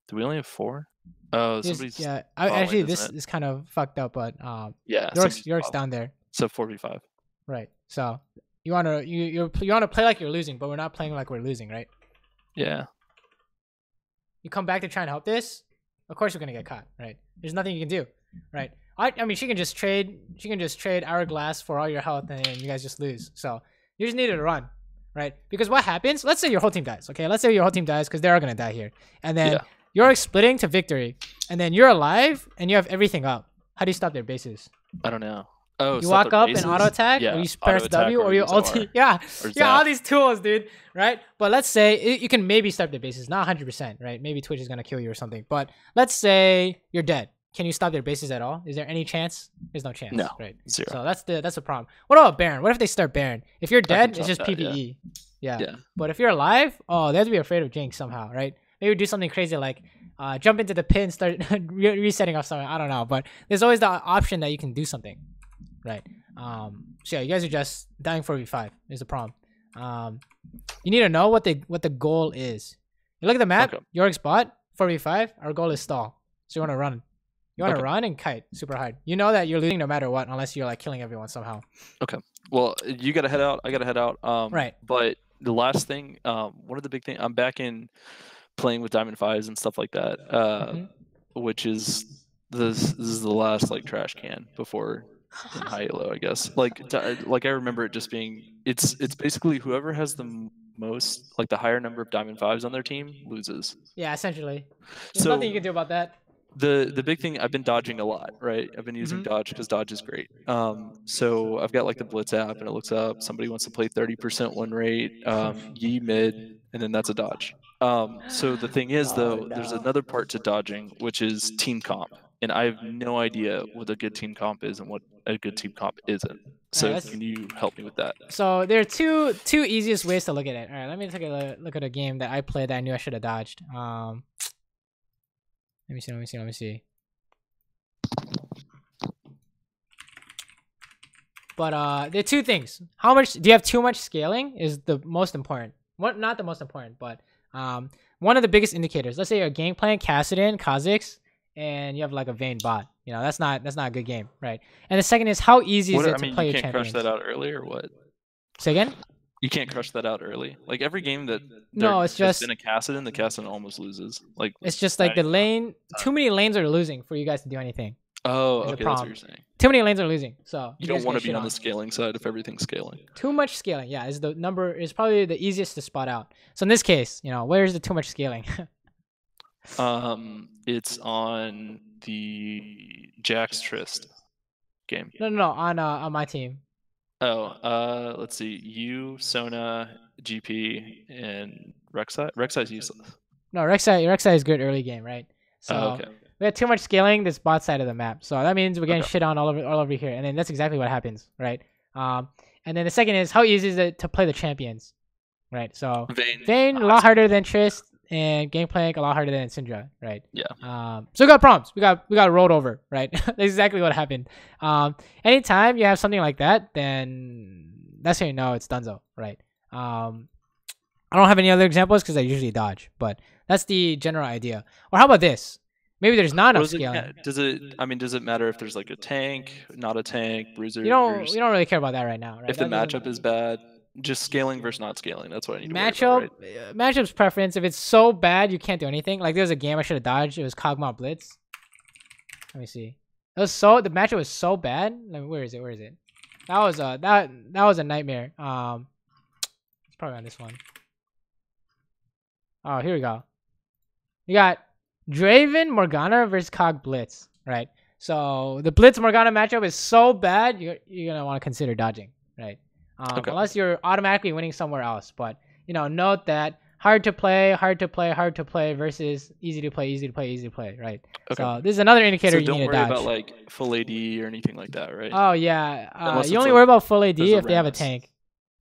Speaker 1: Do we only have 4? Oh, somebody's...
Speaker 2: Yeah, actually, this is kind of fucked up, but York's down there.
Speaker 1: So 4v5.
Speaker 2: Right. So you want to play like you're losing, but we're not playing like we're losing, right?
Speaker 1: Yeah.
Speaker 2: You come back to try and help this, of course you're gonna get caught, right? There's nothing you can do, right? I mean, she can just trade Hourglass for all your health, and you guys just lose. So you just need to run. right? Because what happens? Let's say your whole team dies. Okay, let's say your whole team dies because they are gonna die here, and then you're splitting to victory, and then you're alive and you have everything up. How do you stop their bases?
Speaker 1: I don't know. Oh,
Speaker 2: you walk up and auto attack, or you press W, or you ulti. Yeah, all these tools, dude. Right? But let's say you can maybe stop their bases, not 100%, right? Maybe Twitch is gonna kill you or something. But let's say you're dead. Can you stop their bases at all? Is there any chance? There's no chance.
Speaker 1: No,
Speaker 2: right?
Speaker 1: 0.
Speaker 2: So that's the problem. What about Baron? What if they start Baron? If you're dead, it's just PvE. Yeah. But if you're alive, they have to be afraid of Jinx somehow, right? Maybe do something crazy like jump into the pit and start resetting off something. I don't know, but there's always the option that you can do something, right? So yeah, you guys are just dying 4v5 is the problem. You need to know what the goal is. You look at the map, Yorick's bot 4v5. Our goal is stall, so you want to run. You want to run and kite super hard. You know that you're losing no matter what, unless you're like killing everyone somehow.
Speaker 1: Okay. Well, you gotta head out. I gotta head out.
Speaker 2: Right.
Speaker 1: But the last thing, one of the big things, I'm back in playing with Diamond 5s and stuff like that. Which is this is the last like trash can before high low, I guess. Like I remember it just being it's basically whoever has the most like the higher number of Diamond 5s on their team loses.
Speaker 2: Yeah, essentially. There's nothing you can do about that.
Speaker 1: The big thing, I've been dodging a lot, right? I've been using dodge because dodge is great. So I've got like the Blitz app, and it looks up somebody wants to play 30% win rate, Yi mid, and then that's a dodge. So the thing is though, there's another part to dodging, which is team comp, and I have no idea what a good team comp is and what a good team comp isn't. So can you help me with that?
Speaker 2: So there are two easiest ways to look at it. All right, let me take a look at a game that I played that I knew I should have dodged. Let me see. But there are two things. How much do you have? Too much scaling is the most important. Not the most important, but one of the biggest indicators. Let's say you're game playing Kassadin, Kha'Zix, and you have like a Vayne bot. You know, that's not a good game, right? And the second is how easy is it to play your champions?
Speaker 1: You can't crush that out early or what?
Speaker 2: Say again?
Speaker 1: You can't crush that out early. Like every game that
Speaker 2: it's just
Speaker 1: in a Kassadin, the Kassadin almost loses. Like
Speaker 2: it's just like the lane. Too many lanes are losing for you guys to do anything.
Speaker 1: Oh, okay, that's what you're saying.
Speaker 2: Too many lanes are losing, so
Speaker 1: you don't want to be on the scaling side if everything's scaling.
Speaker 2: Too much scaling, yeah, is the number is probably the easiest to spot out. So in this case, you know, where is the too much scaling?
Speaker 1: It's on the Jax Trist game.
Speaker 2: No, on my team.
Speaker 1: Oh, let's see. You, Sona, GP, and Rek'Sai. Rek'Sai's useless.
Speaker 2: No, Rek'Sai is good early game, right? So we had too much scaling this bot side of the map. So that means we're getting shit on all over here, and then that's exactly what happens, right? And then the second is how easy is it to play the champions, right? So Vayne a lot harder than Trist, and Gangplank a lot harder than Syndra, right?
Speaker 1: Yeah.
Speaker 2: So we got problems. We got rolled over, right? That's exactly what happened. Anytime you have something like that, then that's how you know it's donezo, right? I don't have any other examples because I usually dodge, but that's the general idea. Or how about this? Maybe there's not enough scaling.
Speaker 1: Does it matter if there's like a tank, not a tank, bruiser?
Speaker 2: We don't really care about that right now, right?
Speaker 1: If the matchup is bad, just scaling versus not scaling. That's what I need to
Speaker 2: matchup.
Speaker 1: Worry about, right?
Speaker 2: Matchup's preference. If it's so bad you can't do anything. Like there was a game I should have dodged. It was Kog'Maw Blitz. Let me see. The matchup was so bad. Like, where is it? That was a nightmare. It's probably on this one. Oh, here we go. You got Draven Morgana versus Cog Blitz, right? So the Blitz Morgana matchup is so bad, you're gonna want to consider dodging, right? Unless you're automatically winning somewhere else. But you know, note that hard to play versus easy to play, right? Okay. So this is another indicator you need to dodge.
Speaker 1: Don't worry about like full AD or anything like that, right?
Speaker 2: Oh yeah, you only worry about full AD if they have a tank.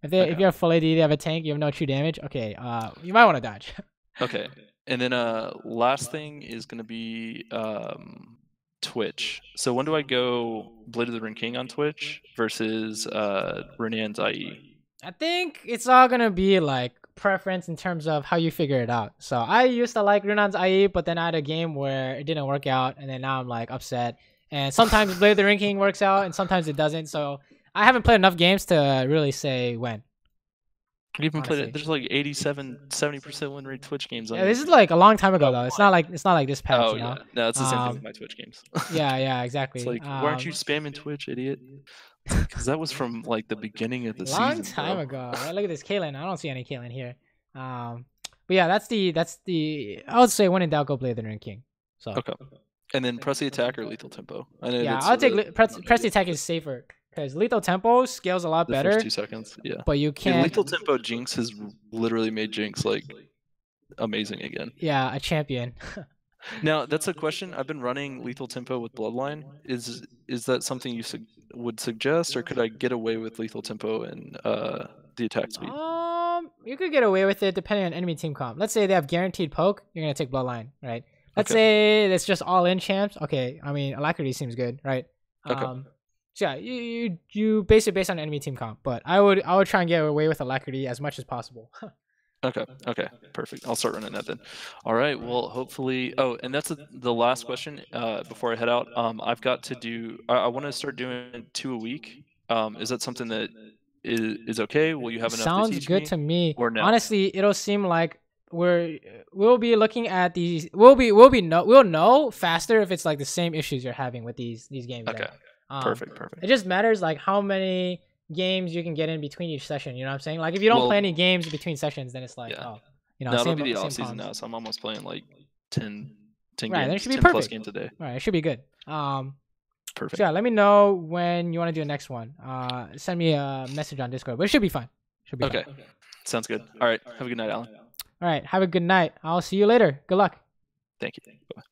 Speaker 2: If you have full AD, they have a tank. You have no true damage. Okay, you might want to dodge.
Speaker 1: Okay. And then last thing is going to be Twitch. So when do I go Blade of the Ring King on Twitch versus Renan's IE?
Speaker 2: I think it's all going to be like preference in terms of how you figure it out. So I used to like Renan's IE, but then I had a game where it didn't work out, and then now I'm like upset. And sometimes Blade of the Ring King works out, and sometimes it doesn't. So I haven't played enough games to really say when.
Speaker 1: You even played it. There's like 87-70% win rate Twitch games.
Speaker 2: Yeah, this is like a long time ago though. It's not like this patch.
Speaker 1: Oh yeah, no, it's the same thing with my Twitch games.
Speaker 2: yeah, exactly.
Speaker 1: It's like, why aren't you spamming Twitch, idiot? Because that was from like the beginning of the season.
Speaker 2: Long time ago. Right? Look at this Caitlyn. I don't see any Caitlyn here. But yeah, that's the. I would say when in doubt, go play the Ring King. So.
Speaker 1: Okay. And then press the attack or lethal tempo. I know
Speaker 2: yeah, I'll take press the attack is safer because lethal tempo scales a lot better.
Speaker 1: First 2 seconds. Yeah.
Speaker 2: But you can't.
Speaker 1: Yeah, lethal tempo Jinx has literally made Jinx like amazing again.
Speaker 2: Yeah, a champion.
Speaker 1: Now that's a question. I've been running lethal tempo with Bloodline. Is that something you would suggest, or could I get away with lethal tempo and the attack speed?
Speaker 2: You could get away with it depending on enemy team comp. Let's say they have guaranteed poke, you're gonna take Bloodline, right? Let's say it's just all in champs. Okay, I mean Alacrity seems good, right? So yeah, you base it based on enemy team comp, but I would try and get away with Alacrity as much as possible.
Speaker 1: Okay, perfect. I'll start running that then. All right, well, hopefully. Oh, and that's the last question before I head out. I've got to do. I want to start doing 2 a week. Is that something that is okay? Will you have enough?
Speaker 2: Sounds good to me.
Speaker 1: Or no?
Speaker 2: Honestly, it'll seem like we'll be looking at these. We'll know faster if it's like the same issues you're having with these games.
Speaker 1: Okay. Perfect.
Speaker 2: It just matters like how many games you can get in between each session. You know what I'm saying? Like if you don't play any games between sessions, then it's like
Speaker 1: it'll be the off season now, so I'm almost playing like 10 games.
Speaker 2: Right, then it should be
Speaker 1: 10
Speaker 2: perfect.
Speaker 1: plus games a day.
Speaker 2: Right, it should be good.
Speaker 1: Perfect.
Speaker 2: So yeah, let me know when you want to do the next one. Send me a message on Discord, but it should be fun.
Speaker 1: Okay. Sounds good. All right. Have a good night, Alan.
Speaker 2: All right. Have a good night. I'll see you later. Good luck.
Speaker 1: Thank you. Bye.